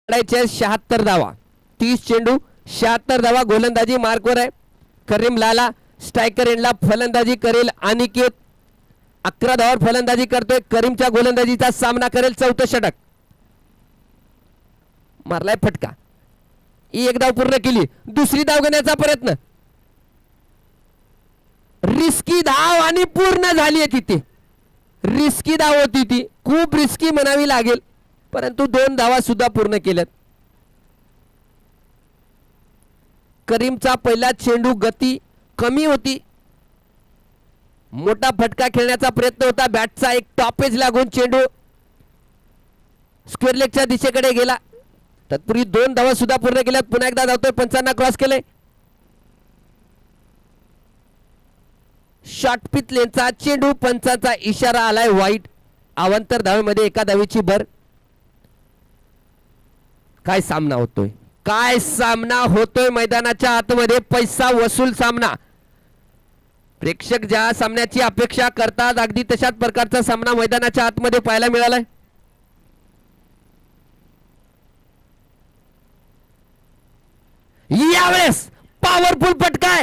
Speaker 1: काढायचे 76 धावा. 30 चेंडू 76 धावा. गोलंदाजी मार्कवर आहे करीम लाला. स्ट्रायकर एंडला फलंदाजी करेल अनिकेत. 11 धावावर फलंदाजी करतोय. करीमच्या गोलंदाजीचा सामना करेल. 4थं षटक. मारलाय फटका. एक धाव पूर्ण केली. दुसरी धाव घेण्याचा प्रयत्न. रिस्की धाव आणि पूर्ण झाली आहे तिथे. रिस्की धाव होती ती, खूप रिस्की म्हणावी लागेल, परंतु 2 धावा सुद्धा पूर्ण केल्यात. करीमचा पहिला चेंडू गती कमी होती. मोठा फटका खेळण्याचा प्रयत्न होता. बॅटचा एक टॉपेज लागून चेंडू स्क्वेअर लेगच्या दिशेकडे गेला. तत्पूर्वी 2 धावा सुद्धा पूर्ण केल्यात. पुन्हा एकदा धावतोय. पंचांना क्रॉस केले. शॉर्ट पिच लेनचा चेंडू. पंचाचा इशारा आलाय वाईट. अवांतर धावेमध्ये एका धावेची भर. काय सामना होतोय, काय सामना होतोय मैदानाच्या आतमध्ये. पैसा वसूल सामना. प्रेक्षक ज्या सामन्याची अपेक्षा करतात अगदी तशाच प्रकारचा सामना मैदानाच्या आतमध्ये पाहायला मिळालाय. यावेळेस पॉवरफुल फटका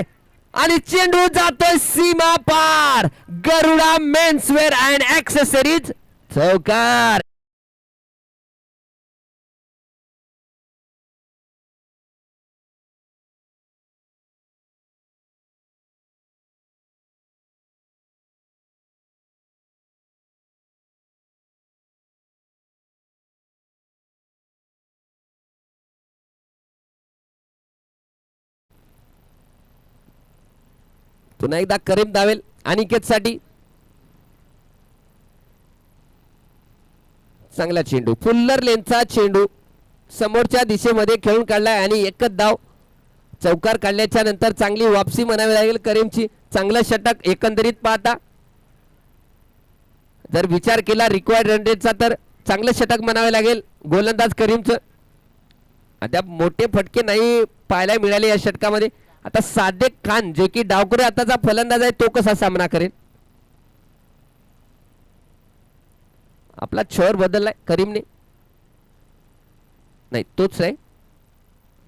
Speaker 1: आणि चेंडू जातोय सीमा पार. गरुडा मेन्सवेअर अँड ऍक्सेसरीज चौकार. पुन्हा एकदा करीम धावेल अनिकेत साठी. चांगला चेंडू, फुल्लर लेनचा चेंडू समोरच्या दिशेमध्ये खेळून काढलाय आणि एकच धाव. चौकार काढल्याच्या नंतर चांगली वापसी म्हणावी लागेल करीमची. चांगलं षटक एकंदरीत पाहता. जर विचार केला रिक्वायर्ड रन रेटचा तर चांगलं षटक म्हणावे लागेल गोलंदाज करीमचं. अद्याप मोठे फटके नाही पाहायला मिळाले या षटकामध्ये. आता सादेक खान जे की डावखुरे आताचा फलंदाज आहे तो कसा सामना करेल. आपला छोर बदललाय करीमने, नाही तोच आहे.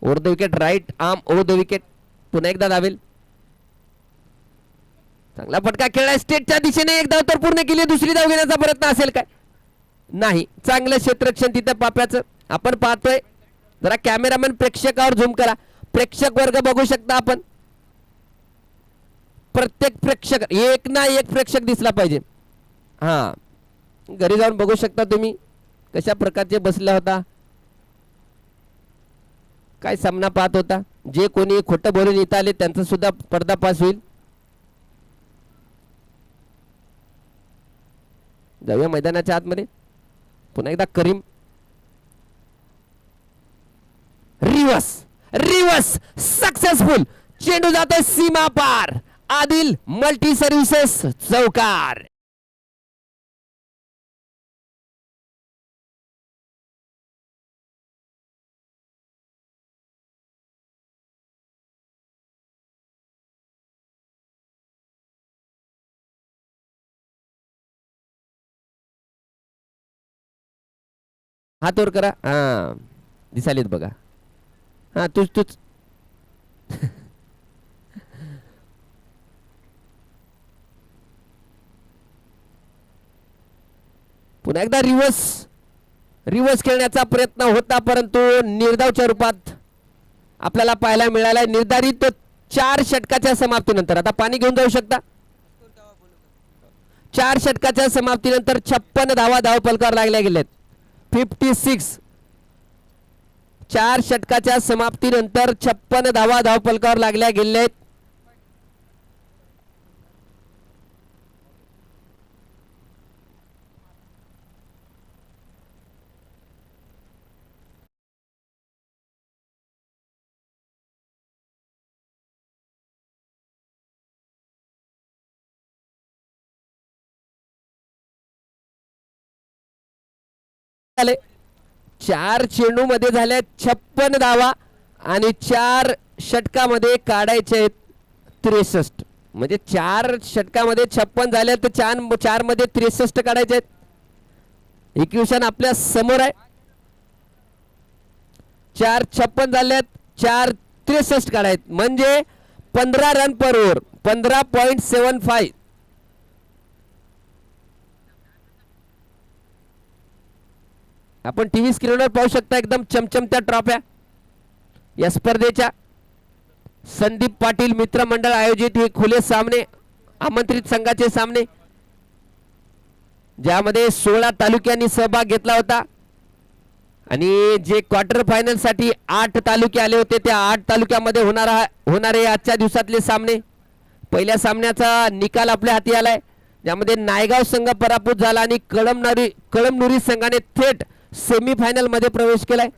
Speaker 1: Over the wicket, right arm over the wicket. पुन्हा एकदा धावेल. चांगला फटका खेळलाय स्टेटच्या दिशेने. एक धाव तर पूर्ण केली. दुसरी धाव घेण्याचा प्रयत्न असेल काय, नाही. चांगलं क्षेत्ररक्षण तिथे पाप्याचं आपण पाहतोय. जरा कॅमेरामॅन प्रेक्षकावर झूम करा. प्रेक्षक वर्ग बघू शकता आपण. प्रत्येक प्रेक्षक एक ना एक प्रेक्षक दिसला पाहिजे. हा, घरी जाऊन बघू शकता तुम्ही कशा प्रकारचे बसला होता, काय सामना पाहत होता. जे कोणी खोटं बोलून इथं आले त्यांचा सुद्धा पर्दाफाश होईल. जाऊया मैदानाच्या आतमध्ये. पुन्हा एकदा करीम. Reverse reverse successful. चेंडू जातोय सीमा पार. आदिल मल्टी सर्व्हिसेस चौकार. हात वर करा. हा, दिसालेत बघा. हा, तूच तूच. पुन्हा एकदा रिवर्स रिवर्स खेळण्याचा प्रयत्न होता परंतु निर्धावच्या रूपात आपल्याला पाहायला मिळाला. निर्धारित 4 षटकाच्या समाप्तीनंतर आता पाणी घेऊन जाऊ शकता. 4 षटकाच्या समाप्तीनंतर 56 धावा धावफलकावर लागल्या गेल्यात. 56. 4 षटकाच्या समाप्तीनंतर 56 धावा धावफलकावर लागल्या गेल्या आहेत. झाले 4 चेंडू मध्ये झाल्या 56 धावा आणि 4 षटकामध्ये काढायचे आहेत 63. म्हणजे 4 षटकामध्ये 56 झाले तर 4 मध्ये 63 काढायचे आहेत. इक्वेशन आपल्या समोर आहे. 4 56 झाल्यात, 4 63 काढायत म्हणजे 15 रन पर ओव्हर. 15.75. आपण टीव्ही स्क्रीनवर पाहू शकता एकदम चमचमत्या ट्रॉफ्या या स्पर्धेच्या. संदीप पाटील मित्र मंडळ आयोजित हे खुले सामने, आमंत्रित संघाचे सामने, ज्यामध्ये 16 तालुक्यांनी सहभाग घेतला होता आणि जे क्वार्टर फायनल साठी 8 तालुके आले होते त्या 8 तालुक्यामध्ये होणारे आजच्या दिवसातले सामने. पहिल्या सामन्याचा निकाल आपल्या हाती आलाय, ज्यामध्ये नायगाव संघ पराभूत झाला आणि कळमनुरी संघाने थेट सेमीफायनल मध्ये प्रवेश केलाय.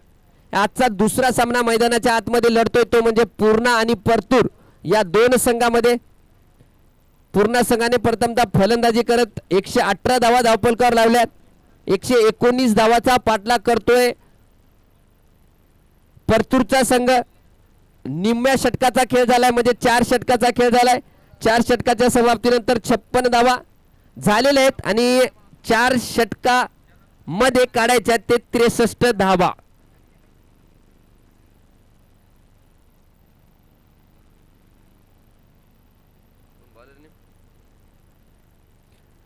Speaker 1: आजचा दुसरा सामना मैदानाच्या आतमध्ये लढतोय तो म्हणजे पूर्णा आणि परतूर या 2 संघामध्ये. पूर्णा संघाने प्रथमतः फलंदाजी करत 118 धावा धावफलकावर लावल्यात. 119 धावाचा पाठलाग करतोय परतूरचा संघ. निम्म्या षटकाचा खेळ झालाय म्हणजे 4 षटकाचा खेळ झालाय. 4 षटकाच्या समाप्तीनंतर 56 धावा झालेल्या आहेत आणि 4 षटका मध्ये काढायच्या ते 63 धावा.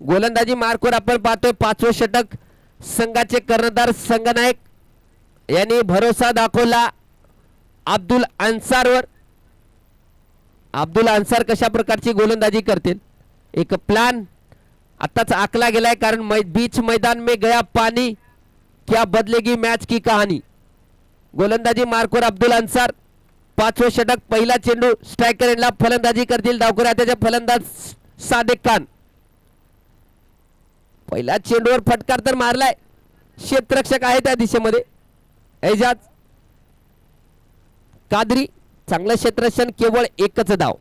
Speaker 1: गोलंदाजी मार्कवर आपण पाहतोय 5वें षटक. संघाचे कर्णधार संघनायक यांनी भरोसा दाखवला अब्दुल अन्सारवर. अब्दुल अन्सार कशा प्रकारची गोलंदाजी करतील एक प्लान आताच आखला गेलाय, कारण बीच मैदान में गया पानी क्या बदलेगी मैच की कहानी. गोलंदाजी मार्कवर अब्दुल अन्सार. पाचवे षटक. पहिला चेंडू स्ट्रायकर एंडला. फलंदाजी करतील डावखुरे हाताचे फलंदाज सादिक खान. पहिल्या चेंडूवर फटकार तर मारलाय. क्षेत्ररक्षक आहे त्या दिशेमध्ये एजाज कादरी. चांगलं क्षेत्ररक्षण. केवळ एकच धाव.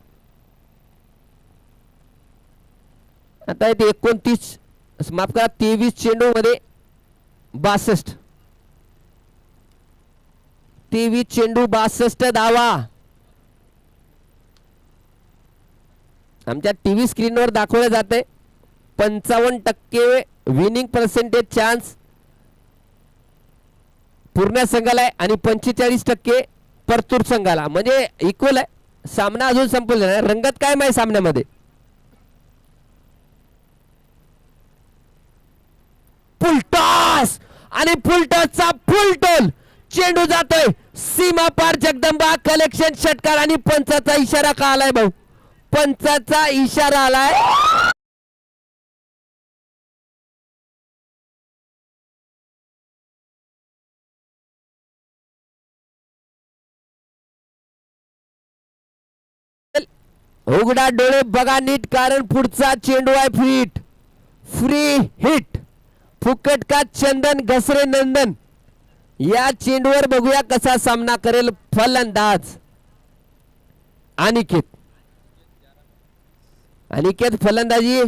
Speaker 1: आता येते 29 माफ करा 23 चेंडू मध्ये 62. 23 चेंडू 62 धावा. आमच्या टीव्ही स्क्रीनवर दाखवलं जाते 55% विनिंग पर्सेंटेज चान्स पूर्ण संघाला आहे आणि 45% परतूर संघाला. म्हणजे इक्वल आहे. सामना अजून संपलेला नाही. रंगत काय माहिती सामन्यामध्ये. फुलटॉस आणि फुलटॉसचा फुलटोल. चेंडू जातोय सीमा पार. जगदंबा कलेक्शन षटकार आणि पंचाचा इशारा का आलाय भाऊ. पंचाचा इशारा आलाय. उघडा डोळे बघा नीट कारण पुढचा चेंडू आहे फ्रीट. Free hit. फुकट का चंदन घसरे नंदन. या चेंडूवर बघूया कसा सामना करेल फलंदाज अनिकेत. अनिकेत फलंदाजी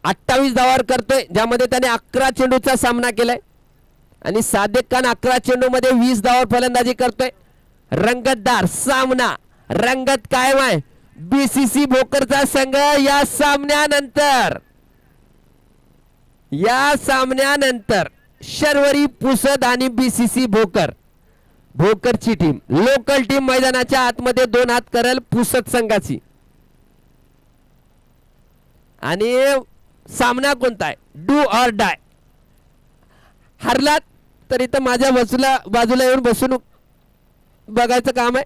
Speaker 1: 28 धावावर करतोय ज्यामध्ये त्याने 11 चेंडूचा सामना केलाय आणि सादिक खान 11 चेंडू मध्ये 20 धावावर फलंदाजी करतोय. रंगतदार सामना. रंगत कायम आहे. बीसीसी भोकरचा संघ या सामन्यानंतर शर्वरी पुसद आणि बीसीसी भोकरची टीम लोकल टीम मैदानाच्या आतमध्ये 2 हात करेल पुसद संघाची. आणि सामना कोणता आहे. Do or die. हरलात तर इथं माझ्या बाजूला येऊन बसून बघायचं काम आहे.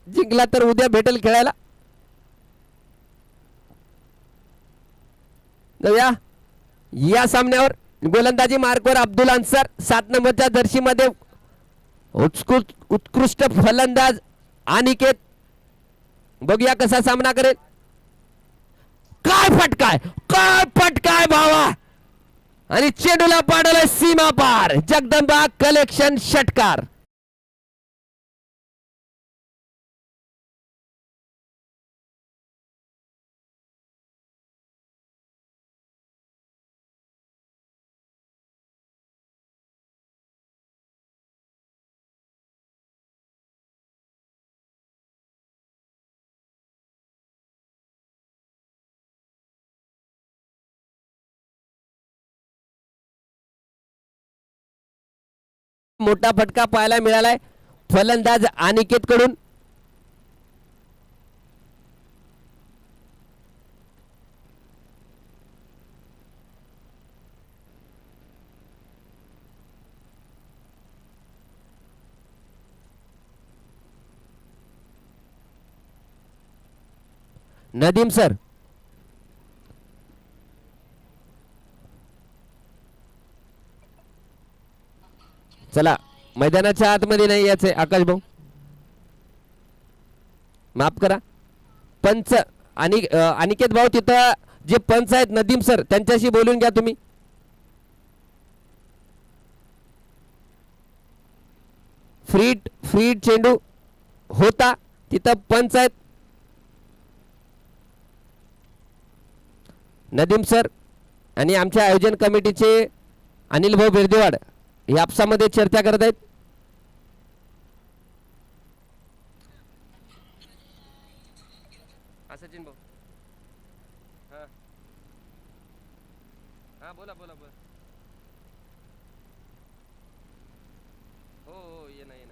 Speaker 1: जिंकला तर उद्या भेटेल खेळायला. जाऊया या सामन्यावर. गोलंदाजी मार्कवर अब्दुल अन्सर 7 नंबरच्या जर्सीमध्ये उत्कृष्ट फलंदाज अनिकेत. बघूया कसा सामना करेल. काय फटकाय भावा आणि चेंडूला पाडलं सीमा पार. जगदंबा कलेक्शन षटकार. मोठा फटका पाहायला मिळालाय फलंदाज अनिकेत कडून. नदीम सर चला मैदानाच्या आतमध्ये नाही याचे. आकाश भाऊ माफ करा. पंच आणि अनिकेत भाऊ तिथं जे पंच आहेत नदीम सर त्यांच्याशी बोलून घ्या तुम्ही. फ्रीट चेंडू होता तिथं पंच आहेत नदीम सर आणि आमच्या आयोजन कमिटीचे अनिल भाऊ बिर्देवाड हे आपसामध्ये चर्चा करत आहेत. सचिन भाऊ हा बोला बोला बोला. हो ये नाही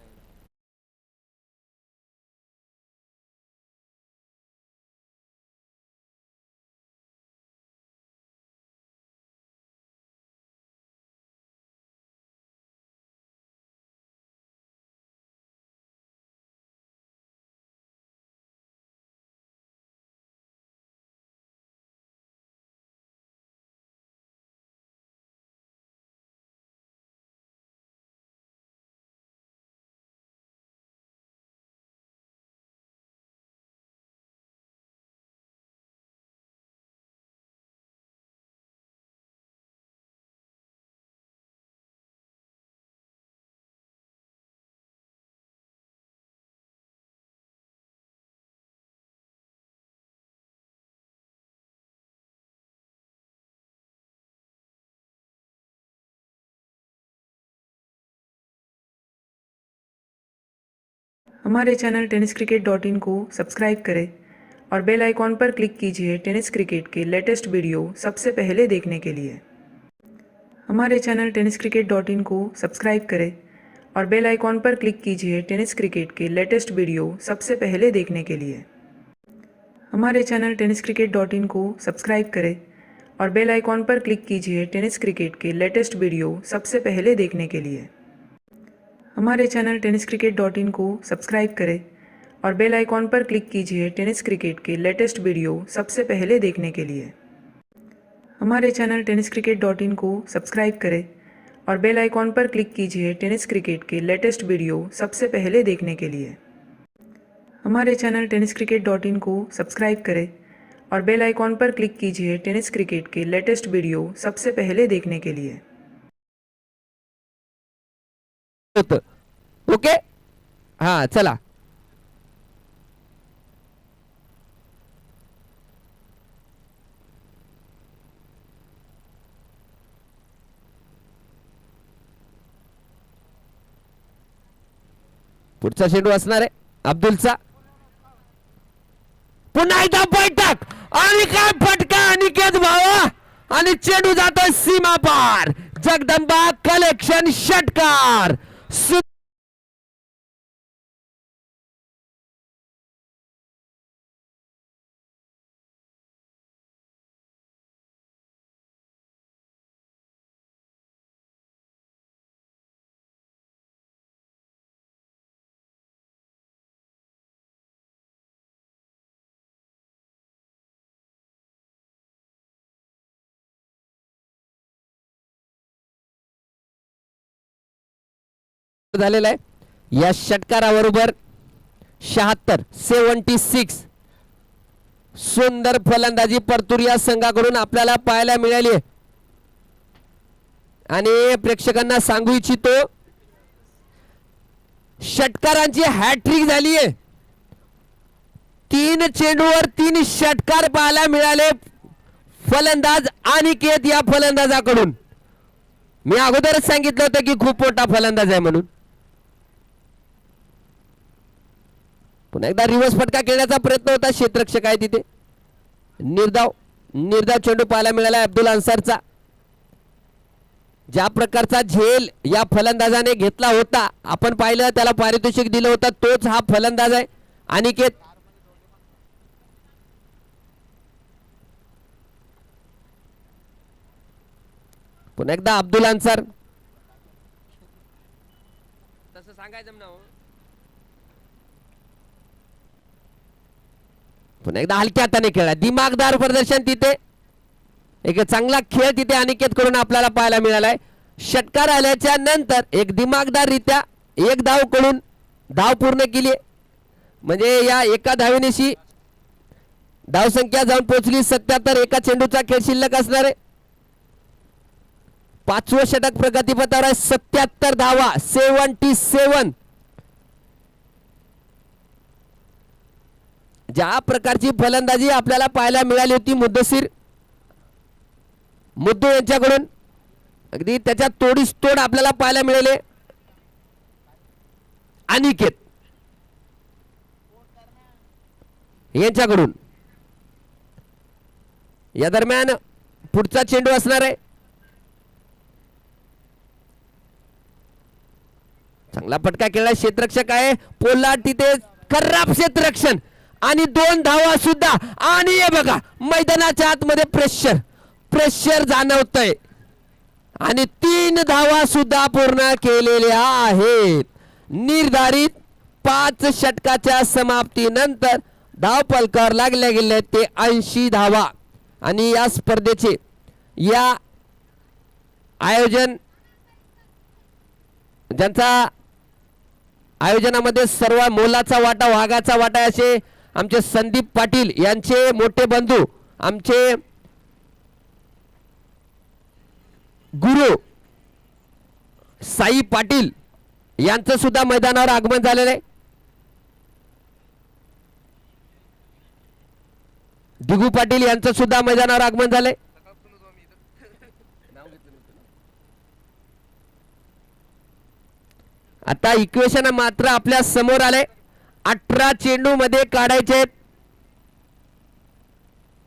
Speaker 3: हमारे चैनल tenniscricket.in को सब्सक्राइब करें और बेल आइकॉन पर क्लिक कीजिए टेनिस क्रिकेट के लेटेस्ट वीडियो सबसे पहले देखने के लिए। हमारे चैनल tenniscricket.in को सब्सक्राइब करें और बेल आइकॉन पर क्लिक कीजिए टेनिस क्रिकेट के लेटेस्ट वीडियो सबसे पहले देखने के लिए। हमारे चैनल tenniscricket.in को सब्सक्राइब करें और बेल आइकॉन पर क्लिक कीजिए टेनिस क्रिकेट के लेटेस्ट वीडियो सबसे पहले देखने के लिए। हमारे चैनल tenniscricket.in को सब्सक्राइब करें और बेल आइकॉन पर क्लिक कीजिए टेनिस क्रिकेट के लेटेस्ट वीडियो सबसे पहले देखने के लिए। हमारे चैनल tenniscricket.in को सब्सक्राइब करें और बेल आइकॉन पर क्लिक कीजिए टेनिस क्रिकेट के लेटेस्ट वीडियो सबसे पहले देखने के लिए। हमारे चैनल tenniscricket.in को सब्सक्राइब करें और बेल आइकॉन पर क्लिक कीजिए टेनिस क्रिकेट के लेटेस्ट वीडियो सबसे पहले देखने के लिए।
Speaker 1: ओके हा चला पुढचा चेंडू असणार आहे अब्दुलचा पुन्हा एकदा बैठक आणि काय फटका अनिकेत भावा आणि चेंडू जातो सीमा पार जगदंबा कलेक्शन षटकार झालेला आहे या षटकाराबरोबर 76 सुंदर फलंदाजी परतूर या संघाकडून आपल्याला पाहायला मिळाली आहे आणि प्रेक्षकांना सांगू इच्छितो षटकारांची हॅट्रिक झाली आहे 3 चेंडूवर 3 षटकार पाहायला मिळाले फलंदाज अनिकेत या फलंदाजाकडून मी अगोदरच सांगितलं होतं की खूप मोठा फलंदाज आहे म्हणून पुन्हा एकदा रिव्हर्स फटका खेळण्याचा प्रयत्न होता क्षेत्ररक्षक आहे तिथे निर्धाव चेंडू पाहायला मिळाला अब्दुल अन्सारचा ज्या प्रकारचा झेल या फलंदाजाने घेतला होता आपण पाहिलं त्याला पारितोषिक दिलं होतं तोच हा फलंदाज आहे अनिकेत पुन्हा एकदा अब्दुल अन्सार तसं सांगायचं ना पुन्हा एकदा हलक्या हाताने खेळला दिमागदार प्रदर्शन तिथे एक चांगला खेळ तिथे अनिकेत कडून आपल्याला पाहायला मिळालाय षटकार आल्याच्या नंतर एक दिमागदार रित्या एक धाव कडून धाव पूर्ण केली म्हणजे या एका धावेनेशी धावसंख्या जाऊन पोहोचली 77 एका चेंडूचा खेळ शिल्लक असणार आहे 5वं षटक प्रगतीपथावर आहे 77 धावा 77 ज्या प्रकारची फलंदाजी आपल्याला पाहायला मिळाली होती मुद्दू यांच्याकडून अगदी त्याच्या तोडीस तोड आपल्याला पाहायला मिळाले अनिकेत यांच्याकडून या दरम्यान पुढचा चेंडू असणार आहे चांगला फटका खेळला क्षेत्ररक्षक आहे पोलार्ड तिथे खराब क्षेत्ररक्षण आणि 2 धावा सुद्धा आणि हे बघा मैदानाच्या आतमध्ये प्रेशर जाणवतंय आणि 3 धावा सुद्धा पूर्ण केलेल्या आहेत निर्धारित 5 षटकाच्या समाप्तीनंतर धाव फलकावर लागल्या गेले ते 80 धावा आणि या स्पर्धेचे या आयोजन ज्यांचा आयोजनामध्ये सर्व मोलाचा वाटा वाघाचा वाटा असे आमचे संदीप पाटील यांचे मोठे बंधू आमचे गुरु साई पाटील यांचं सुद्धा मैदानावर आगमन झालेलं आहे दिगू पाटील यांचं सुद्धा मैदानावर आगमन झालंय आता इक्वेशन मात्र आपल्या समोर आले 18 चेंडू मध्ये काढायचे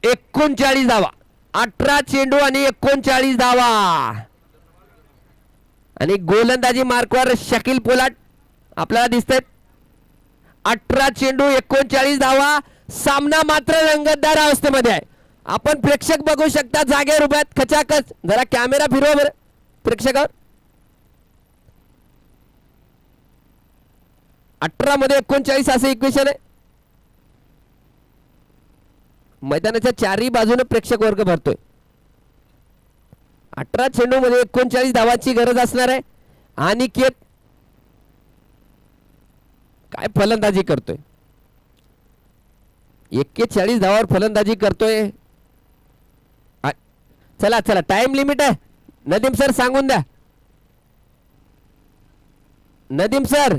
Speaker 1: 39 धावा. 18 चेंडू आणि 39 धावा. आणि गोलंदाजी मार्कवर शकील पोलार्ड आपल्याला दिसतंय. 18 चेंडू 39 धावा. सामना मात्र रंगतदार अवस्थेमध्ये आहे. आपण प्रेक्षक बघू शकता जागेवर उभ्यात खचाखच. जरा कॅमेरा फिरवा बरं प्रेक्षकावर. 18 मध्ये 39 असं इक्वेशन आहे. मैदानाच्या चारही बाजूने प्रेक्षक वर्ग भरतोय. 18 चेंडू मध्ये 39 धावांची गरज असणार आहे. आणि काय फलंदाजी करतोय. 41 धावावर फलंदाजी करतोय. चला चला टाइम लिमिट आहे. नदीम सर सांगून द्या. नदीम सर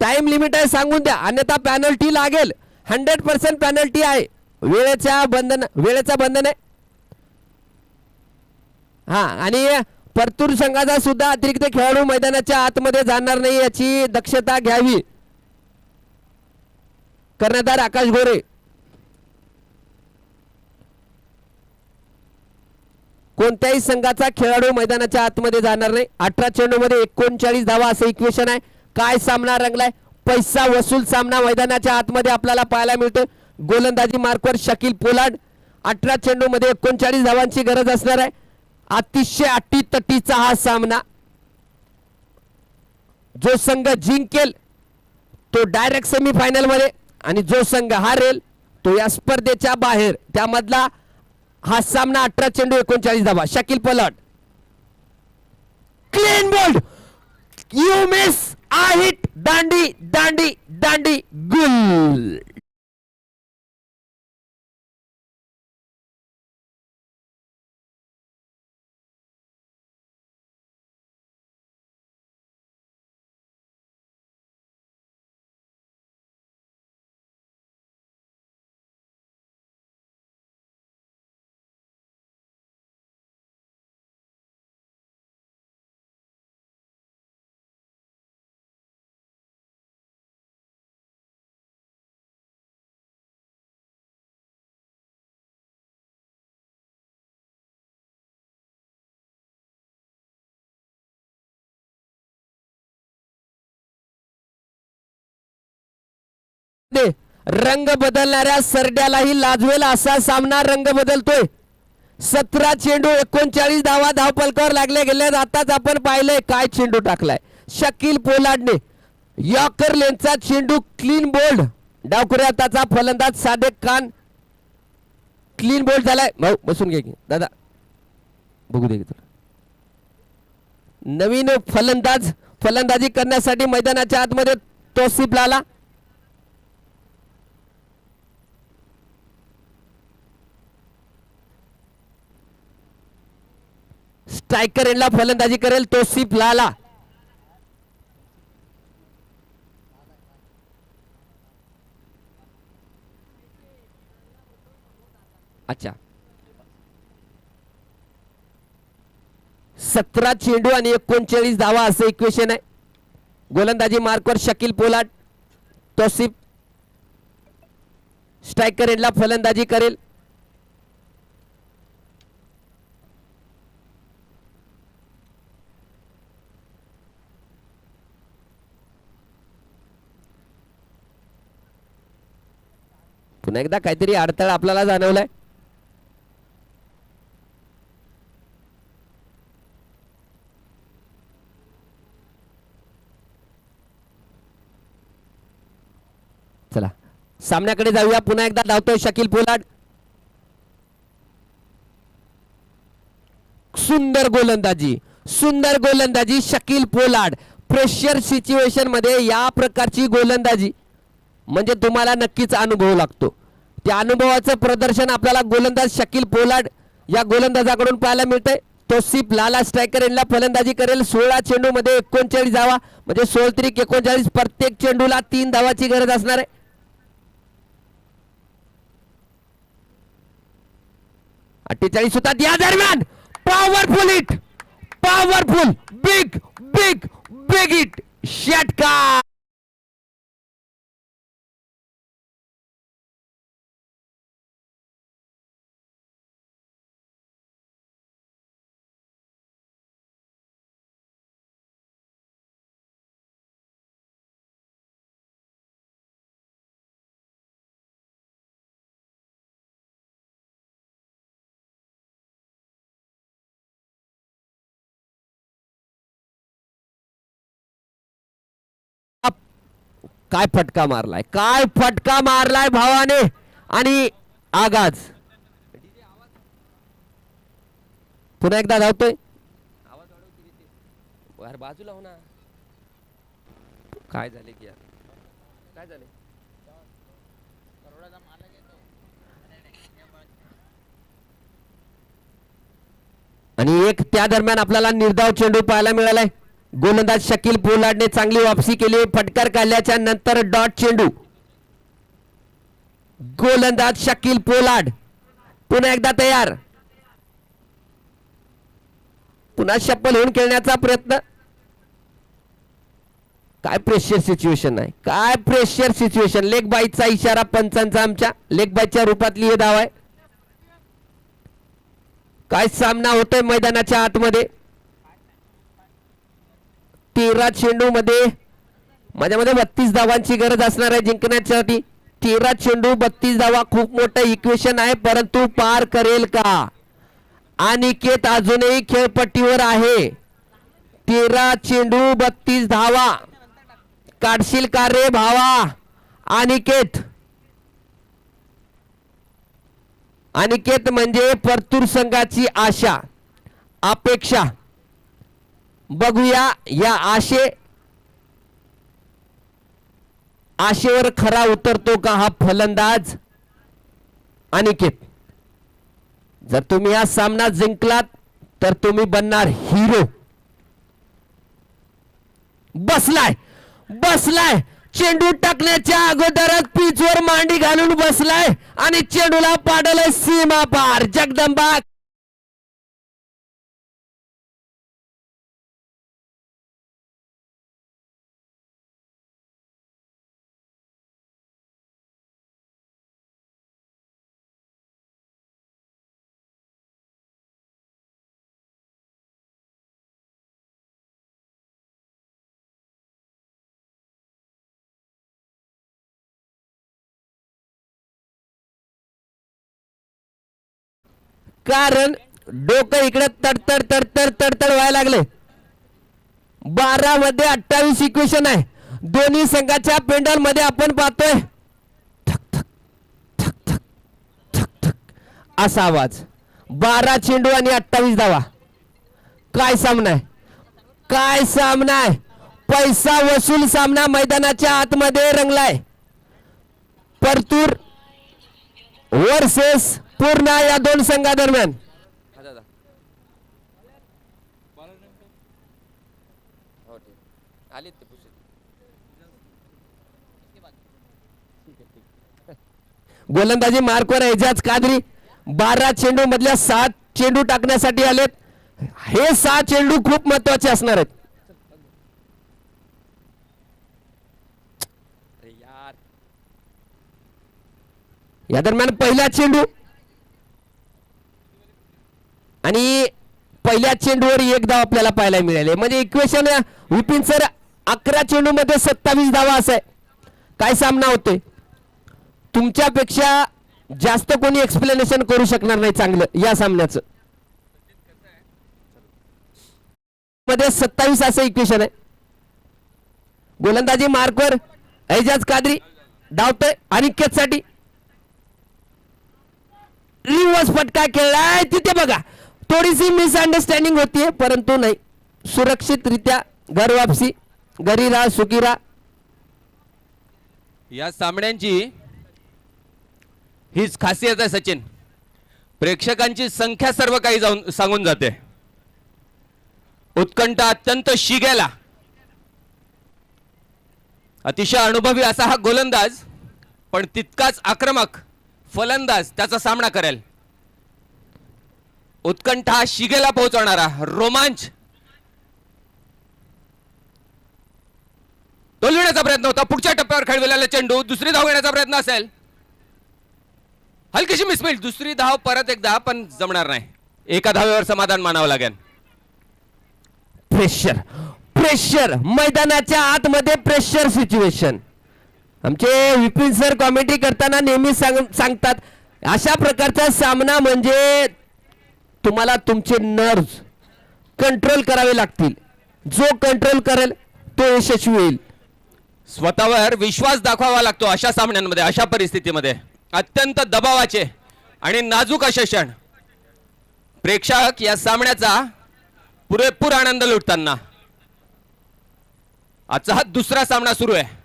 Speaker 1: टाइम लिमिट आहे सांगून द्या, अन्यथा पॅनल्टी लागेल. 100% पॅनल्टी आहे. वेळेचा बंधन आहे. हा आणि परतूर संघाचा सुद्धा अतिरिक्त खेळाडू मैदानाच्या आतमध्ये जाणार नाही याची दक्षता घ्यावी. कर्णधार आकाश गोरे. कोणत्याही संघाचा खेळाडू मैदानाच्या आतमध्ये जाणार नाही. 18 चेंडू मध्ये 39 धावा असं इक्वेशन आहे. काय सामना रंगलाय. पैसा वसूल सामना मैदानाच्या आतमध्ये आपल्याला पाहायला मिळतो. गोलंदाजी मार्कवर शकील पोलार्ड. 18 चेंडू मध्ये 39 धावांची गरज असणार आहे. अतिशय अटीतटीचा हा सामना. जो संघ जिंकेल तो डायरेक्ट सेमीफायनल मध्ये आणि जो संघ हारेल तो या स्पर्धेच्या बाहेर. त्यामधला हा सामना. 18 चेंडू 39 धावा. Shakeel Pollard. Clean bowled. You miss. I hit. दांडी दांडी दांडी गुल. रंग बदलणाऱ्या सरड्यालाही लाजवेल असा सामना रंग बदलतोय. 17 चेंडू 39 धावा धावपलकावर लागले गेले. आताच आपण पाहिलंय काय चेंडू टाकलाय शकील पोलार्डने. यॉर्कर लेनचा चेंडू क्लीन बोल्ड. डावखुऱ्या हाताचा फलंदाज सादेक खान क्लीन बोल्ड झालाय. भाऊ बसून घे की दादा बघू दे. नवीन फलंदाजी करण्यासाठी मैदानाच्या आतमध्ये तौसिफ लाला. स्ट्रायकर एंडला फलंदाजी करेल तौसिफ लाला. अच्छा 17 चेंडू आणि 39 धावा असं इक्वेशन आहे. गोलंदाजी मार्कवर शकील पोलार्ड. तौसिफ स्ट्रायकर एंडला फलंदाजी करेल. पुन्हा एकदा काहीतरी अडथळा आपल्याला जाणवलाय. चला सामन्याकडे जाऊया. पुन्हा एकदा धावतोय शकील पोलार्ड. सुंदर गोलंदाजी शकील पोलार्ड. प्रेशर सिच्युएशन मध्ये या प्रकारची गोलंदाजी म्हणजे तुम्हाला नक्कीच अनुभव लागतो. त्या अनुभवाचं प्रदर्शन आपल्याला गोलंदाज शकील पोलार्ड या गोलंदाजाकडून पाहायला मिळतंय. तौसिफ लाला स्ट्रायकर एंडला फलंदाजी करेल. 16 चेंडू मध्ये 39 धावा म्हणजे 16 त्रिक 39. प्रत्येक चेंडूला 3 धावाची गरज असणार आहे. अठ्ठेचाळीस होतात या दरम्यान. पॉवरफुल बिग हिट षटकार. काय फटका मारलाय, काय फटका मारलाय भावाने. आणि आगाज पुन्हा एकदा धावतोय. बाजूला हो ना. काय झाले की यार, काय झाले. आणि एक त्या दरम्यान आपल्याला निर्धाव चेंडू पाहायला मिळालाय. गोलंदाज शकील पोलार्डने चांगली वापसी केली. फटकार काढल्याच्या नंतर डॉट चेंडू. गोलंदाज शकील पोलार्ड पुन्हा एकदा तयार. पुन्हा शप्पल होऊन खेळण्याचा प्रयत्न. काय प्रेशर सिच्युएशन आहे, काय प्रेशर सिच्युएशन. लेग बाईचा इशारा पंचांचा, आमच्या लेग बाईच्या रूपातली हे धाव आहे. काय सामना होतोय मैदानाच्या आतमध्ये. 13 चेंडू मध्ये माझ्यामध्ये 32 धावांची गरज असणार आहे जिंकण्यासाठी. 13 चेंडू 32 धावा, खूप मोठं इक्वेशन आहे, परंतु पार करेल का. अनिकेत अजूनही खेळपट्टीवर आहे. 13 चेंडू 32 धावा, काढशील का रे भावा अनिकेत. अनिकेत म्हणजे परतूर संघाची आशा अपेक्षा. बघूया या आशेवर खरा उतरतो का हा फलंदाज अनिकेत. जर तुम्ही हा सामना जिंकलात तर तुम्ही बनणार हिरो. बसलाय बसलाय चेंडू टाकण्याच्या अगोदरच पिचवर मांडी घालून बसलाय आणि चेंडूला पाडलंय सीमा पार. जगदंबा कारण डोकं इकडे तडतड तडतड तडतड व्हायला लागले. 12 मध्ये 28 इक्वेशन आहे. दोन्ही संघाच्या पेंडल मध्ये आपण पाहतोय थक थक थक थक थक थक असा आवाज. 12 चेंडू आणि 28 धावा. काय सामना आहे, काय सामना आहे. पैसा वसूल सामना मैदानाच्या आतमध्ये रंगलाय. परतूर वर्सेस पूर्णा या दोन संघादरम्यान. गोलंदाजी मार्कवर एजाज कादरी. 12 चेंडू मधल्या 7 चेंडू टाकण्यासाठी आलेत. हे 6 चेंडू खूप महत्वाचे असणार आहेत. या दरम्यान पहिला चेंडू आणि पहिल्या चेंडूवर 1 धाव आपल्याला पाहायला मिळाले. म्हणजे इक्वेशन विपिन सर 11 चेंडू मध्ये 27 धावा असं आहे. काय सामना होतोय. तुमच्यापेक्षा जास्त कोणी एक्सप्लेनेशन करू शकणार नाही चांगलं या सामन्याचं. मध्ये 27 असं इक्वेशन आहे. गोलंदाजी मार्कवर एजाज कादरी धावतोय अनिकेत साठी. रिवर्स फटका खेळलाय तिथे बघा. थोडीशी मिसअंडरस्टँडिंग होतीये परंतु नाही, सुरक्षितरित्या घर वापसी. घरी राहा सुखी राहा.
Speaker 4: या सामन्यांची हीच खासियत आहे सचिन. प्रेक्षकांची संख्या सर्व काही जाऊन सांगून जाते. उत्कंठा अत्यंत शिगेला. अतिशय अनुभवी असा हा गोलंदाज, पण तितकाच आक्रमक फलंदाज त्याचा सामना करेल. उत्कंठा शिगेला पोहोचवणारा रोमांच. तोलविण्याचा प्रयत्न होता. पुढच्या टप्प्यावर खेळविलेला चेंडू. दुसरी धाव घेण्याचा प्रयत्न असेल. हलकीशी मिसफील्ड. दुसरी धाव परत एकदा पण जमणार नाही. एका धावेवर समाधान मानावं लागेल.
Speaker 1: प्रेशर प्रेशर मैदानाच्या आतमध्ये प्रेशर सिच्युएशन. आमचे विपिन सर कॉमेंट्री करताना नेहमी सांगतात अशा प्रकारचा सामना म्हणजे तुम्हाला तुमचे नर्व्स कंट्रोल करावे लागतील. जो कंट्रोल करेल तो यशस्वी होईल.
Speaker 4: स्वतःवर विश्वास दाखवावा लागतो अशा सामन्यांमध्ये, अशा परिस्थितीमध्ये. अत्यंत दबावाचे आणि नाजूक असे क्षण. प्रेक्षक या सामन्याचा पुरेपूर आनंद लुटताना. आजचा हा दुसरा सामना सुरू आहे.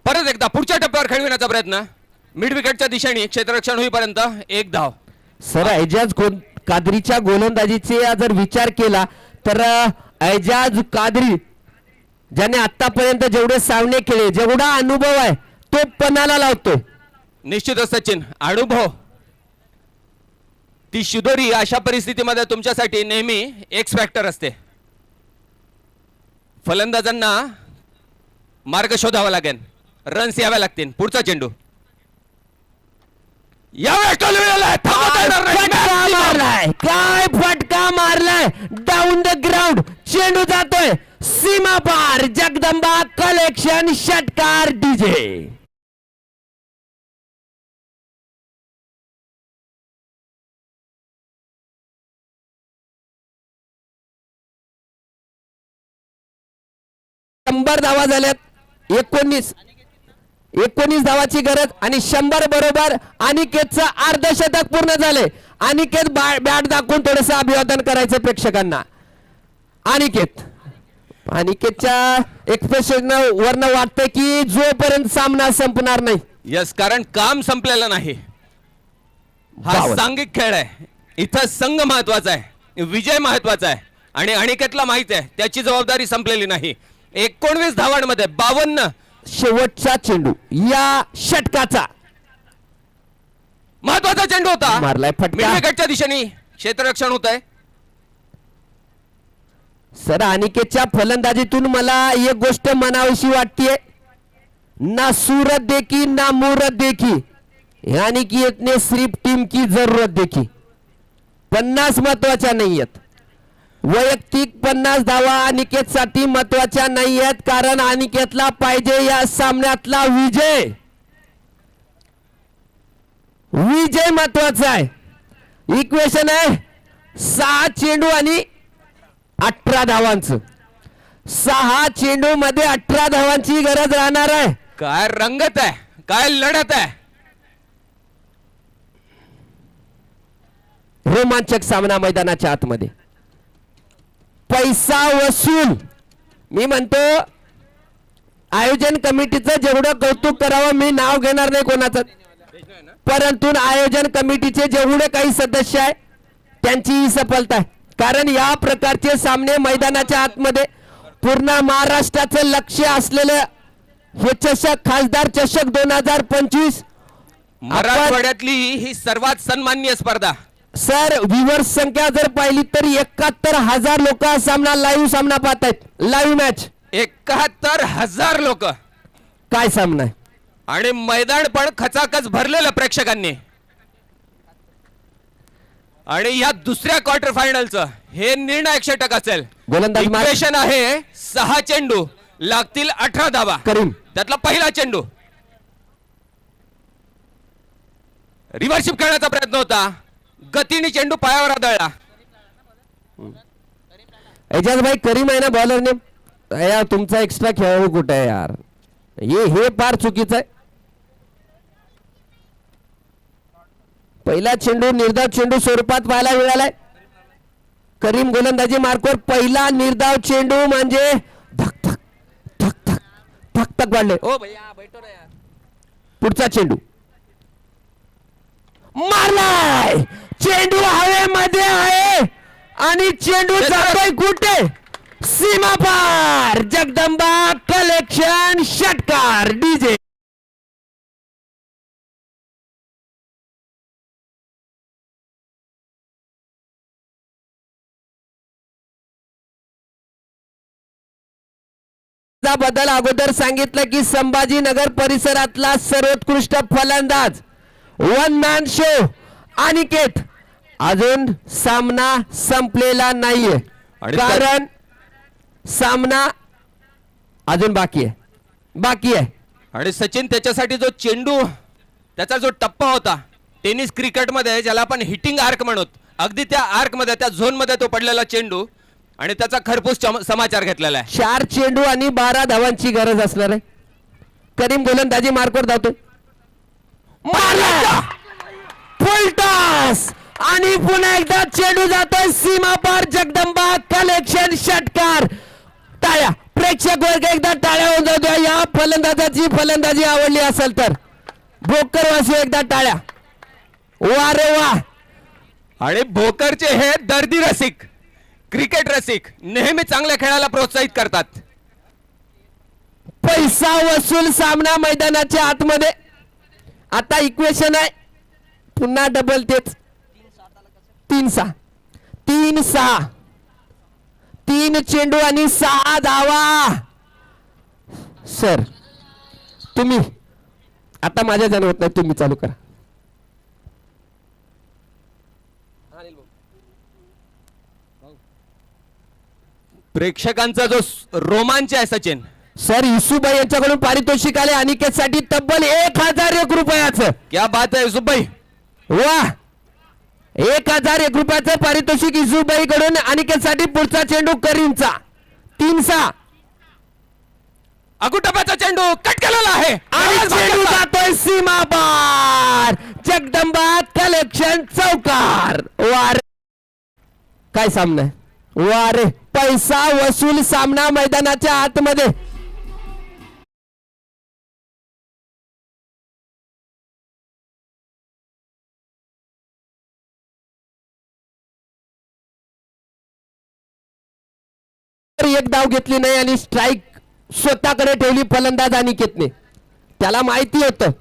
Speaker 4: परत एकदा पुढच्या टप्प्यावर खेळविण्याचा प्रयत्न. मिड विकेटच्या दिशेने क्षेत्ररक्षण होईपर्यंत 1 धाव.
Speaker 1: सर एजाज कादरीच्या गोलंदाजीचे जर विचार केला तर एजाज कादरी ज्याने आतापर्यंत जेवढे सामने खेळले, जेवढा अनुभव आहे तो पणाला लावतोय.
Speaker 4: निश्चितच सचिन, अनुभव ती शिदोरी अशा परिस्थितीमध्ये तुमच्यासाठी नेहमी एक्स फॅक्टर असते. फलंदाजांना मार्ग शोधावा लागेल, रन्स याव्या लागतील. पुढचा चेंडू
Speaker 1: फटका मारलाय, काय फटका मारलाय. डाऊन द ग्राउंड चेंडू जातोय सीमा पार. जगदंबा कलेक्शन षटकार डीजे. शंभर धावा झाल्यात. 19 धावाची गरज आणि 100 बरोबर अनिकेतचं अर्धशतक पूर्ण झाले. अनिकेत बॅट दाखवून थोडस अभिवादन करायचं प्रेक्षकांना. अनिकेतच्या एक्सप्रेशन वरनं वाटतंय की जोपर्यंत सामना संपणार नाही.
Speaker 4: यस, कारण काम संपलेलं नाही. हा
Speaker 1: वाव.
Speaker 4: सांघिक खेळ आहे. इथं संघ महत्वाचा आहे, विजय महत्वाचा आहे. आणि अनिकेतला माहित आहे त्याची जबाबदारी संपलेली नाही. 19 धावांमध्ये 52
Speaker 1: शेवटचा चेंडू या षटकाचा
Speaker 4: महत्वाचा चेंडू होता.
Speaker 1: मारलाय फटका.
Speaker 4: मिड विकेटच्या दिशेने क्षेत्ररक्षण होत आहे.
Speaker 1: सर अनिकेतच्या फलंदाजीतून मला एक गोष्ट म्हणावीशी वाटते, ना सूरत देखी ना मुहूर्त देखी, यानी कि इतने सिर्फ टीम की जरूरत देखी. 50 महत्वाच्या नाही आहेत. वैयक्तिक 50 धावा अनिकेत साठी महत्वाच्या नाही आहेत, कारण अनिकेतला पाहिजे या सामन्यातला विजय. विजय महत्वाचा आहे. इक्वेशन आहे 6 चेंडू आणि 18 धावांचं. 6 चेंडू मध्ये 18 धावांची गरज राहणार आहे.
Speaker 4: काय रंगत आहे, काय लढत आहे.
Speaker 1: रोमांचक सामना मैदानाच्या आतमध्ये. पैसा वसूल. मी म्हणतो आयोजन कमिटीचं जेवढं कौतुक करावं, मी नाव घेणार नाही कोणाचं, परंतु आयोजन कमिटीचे जेवढे काही सदस्य आहे त्यांची ही सफलता आहे. कारण या प्रकारचे सामने मैदानाच्या आतमध्ये पूर्ण महाराष्ट्राचं लक्ष असलेलं हे चषक, खासदार चषक 2025
Speaker 4: मराठवाड्यातली ही सर्वात सन्माननीय स्पर्धा.
Speaker 1: सर व्ह्युअर्स संख्या जर पाहिली तर 71,000 लोक सामना लाईव्ह सामना पाहतायत. लाईव्ह मॅच
Speaker 4: 71,000 लोक.
Speaker 1: काय सामना आहे.
Speaker 4: आणि मैदान पण खचाखच भरलेलं प्रेक्षकांनी. आणि या दुसऱ्या क्वार्टर फायनलचं हे निर्णायक षटक असेल.
Speaker 1: गोलंदाज
Speaker 4: इक्वेशन आहे 6 चेंडू लागतील 18 धावा.
Speaker 1: करीम
Speaker 4: त्यातला पहिला चेंडू रिव्हर्शिप खेळण्याचा प्रयत्न होता. गतीने चेंडू पायावर आदळला.
Speaker 1: एजाज भाई करीम आहे ना बॉलरने. यार तुमचा एक्स्ट्रा खेळाडू कुठे आहे यार. हे फार चुकीचं आहे. पहिला चेंडू निर्धाव चेंडू स्वरूपात पाहायला मिळालाय. करीम गोलंदाजी मार्कवर पहिला निर्धाव चेंडू म्हणजे धक धक धक धक धक धक वाढले.
Speaker 4: ओ भैया बैठो ना यार.
Speaker 1: पुढचा चेंडू मारलाय. चेंडू हवेमध्ये आहे आणि चेंडू जातोय कुठे. सीमा पार. जगदंबा कलेक्शन षटकार डीजे. बदल अगोदर सांगितलं की संभाजीनगर परिसरातला सर्वोत्कृष्ट फलंदाज वन मॅन शो अनिकेत. अजून सामना संपलेला नाहीये
Speaker 4: आणि
Speaker 1: कारण सामना अजून बाकी आहे.
Speaker 4: आणि सचिन त्याच्यासाठी जो चेंडू, त्याचा जो टप्पा होता टेनिस क्रिकेटमध्ये ज्याला आपण हिटिंग आर्क म्हणतो, अगदी त्या आर्क मध्ये, त्या झोन मध्ये तो पडलेला चेंडू आणि त्याचा खरपूस समाचार घेतलेला आहे.
Speaker 1: 4 चेंडू आणि 12 धावांची गरज असणार आहे. करीम गोलंदाजी मार्कवर धावतोय. मारला फुल टॉस आणि पुन्हा एकदा चेंडू जातोय सीमा पार. जगदंबा कलेक्शन षटकार. टाळ्या प्रेक्षक वर्ग एकदा टाळ्या वाजवतोय. या फलंदाजाची फलंदाजी आवडली असेल तर भोकर वासू एकदा टाळ्या. वा रे वा.
Speaker 4: आणि भोकरचे हे दर्दी रसिक क्रिकेट रसिक नेहमी चांगल्या खेळाला प्रोत्साहित करतात.
Speaker 1: पैसा वसूल सामना मैदानाच्या आतमध्ये. आता इक्वेशन आहे पुन्हा डबल तेच 3-6 3-6 3 चेंडू आणि 6 धावा. सर तुम्ही आता माझ्या जाणवत नाही, तुम्ही चालू करा.
Speaker 4: प्रेक्षकांचा जो रोमांच आहे सचिन.
Speaker 1: सर इसुबाई यांच्याकडून पारितोषिक आले अनिकेतसाठी तब्बल 1001 रुपयाचं.
Speaker 4: क्या बात आहे युसुफ भाई.
Speaker 1: वा 1001 रुपयाचं पारितोषिक इसुबाई कडून अनिकेतसाठी. पुढचा चेंडू करीमचा 3-6
Speaker 4: अगुटपाचा चेंडू कट केलेला आहे
Speaker 1: आणि चेंडू जातोय सीमा पार. जगदंबा कलेक्शन चौकार. वार काय सामना आहे. वारे पैसा वसूल सामना मैदानाच्या आतमध्ये. एक धाव घेतली नाही आणि स्ट्राईक स्वतःकडे ठेवली फलंदाज अनिकेतने. त्याला माहिती होतं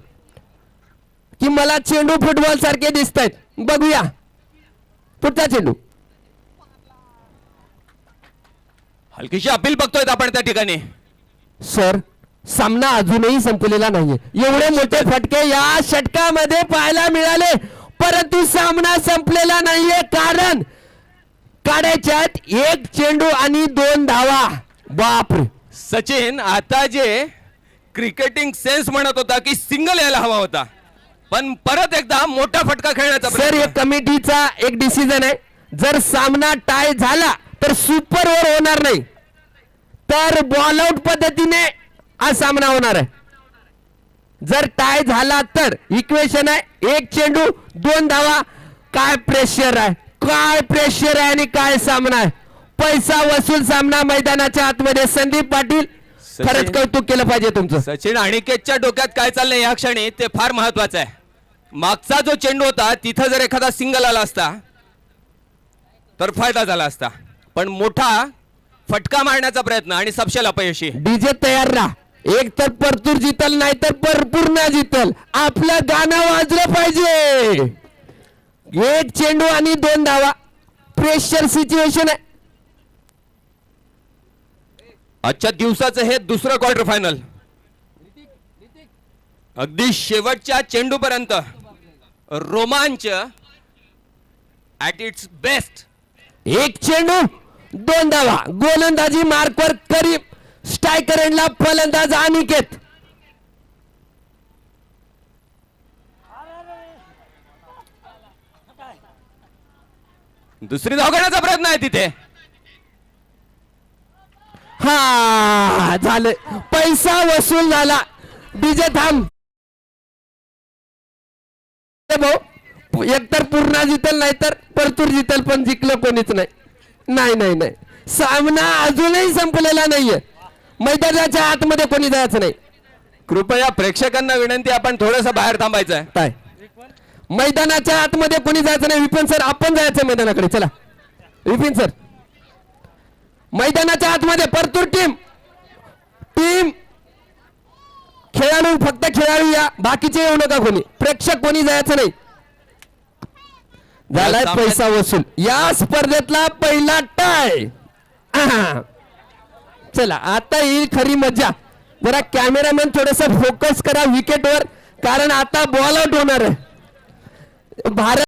Speaker 1: की मला चेंडू फुटबॉल सारखे दिसत आहेत. बघूया पुढचा चेंडू.
Speaker 4: हलकीशी अपील बघतोय आपण त्या ठिकाणी.
Speaker 1: सर सामना अजूनही संपलेला नाहीये. एवढे मोठे फटके या षटकामध्ये पाहायला मिळाले परंतु सामना संपलेला नाहीये. कारण काढायच्यात 1 चेंडू आणि 2 धावा. बापरे.
Speaker 4: सचिन आता जे क्रिकेटिंग सेन्स म्हणत होता की सिंगल यायला हवा होता पण परत एकदा मोठा फटका खेळण्याचा
Speaker 1: सर हे कमिटीचा एक डिसिजन आहे. जर सामना टाय झाला तर सुपर ओव्हर होणार नाही, तर बॉल आउट पद्धतीने हा सामना होणार आहे. जर टाय झाला तर इक्वेशन आहे 1 चेंडू 2 धावा. काय प्रेशर आहे, काय प्रेशर आहे आणि काय सामना आहे. पैसा वसूल सामना मैदानाच्या आतमध्ये. संदीप पाटील खरंच कौतुक केलं पाहिजे तुमचं.
Speaker 4: सचिन अनिकेतच्या डोक्यात काय चाललंय या क्षणी ते फार महत्वाचं आहे. मागचा जो चेंडू होता तिथं जर एखादा सिंगल आला असता तर फायदा झाला असता पण मोठा फटका मारण्याचा प्रयत्न आणि सपशेल अपयशी.
Speaker 1: डीजे तयार राहा. एक तर परतूर जितल नाही तर पूर्ण जितल. आपलं गाणं वाजलं पाहिजे. 1 चेंडू आणि 2 धावा. प्रेशर सिच्युएशन आहे.
Speaker 4: आजच्या दिवसाचं हे दुसरं क्वार्टर फायनल. अगदी शेवटच्या चेंडू पर्यंत रोमांच ऍट इट्स बेस्ट.
Speaker 1: 1 चेंडू 2 धावा. गोलंदाजी मार्कवर करीम. स्ट्रायकर एंडला फलंदाज अनिकेत.
Speaker 4: दुसरी धाव घेण्याचा प्रयत्न आहे तिथे.
Speaker 1: हा झालं. पैसा वसूल झाला. डीजे थांब. भाऊ एकतर पूर्ण जितल नाही तर परतूर जितल पण जिंकलं कोणीच नाही. नाही नाही नाही सामना अजूनही संपलेला नाहीये. मैदानाच्या आतमध्ये कोणी जायचं नाही.
Speaker 4: कृपया प्रेक्षकांना विनंती आपण थोडंसं बाहेर थांबायचं आहे.
Speaker 1: काय मैदानाच्या आतमध्ये कोणी जायचं नाही. विपिन सर आपण जायचं मैदानाकडे. चला विपिन सर. मैदानाच्या आतमध्ये परतूर टीम खेळाडू फक्त खेळाडू या. बाकीचे येऊ नका कोणी. प्रेक्षक कोणी जायचं नाही. झालाय पैसा वसूल. या स्पर्धेतला पहिला टाय. चला आता येईल खरी मजा. जरा कॅमेरामॅन थोडस फोकस करा विकेटवर कारण आता बॉल आउट होणार आहे. भारत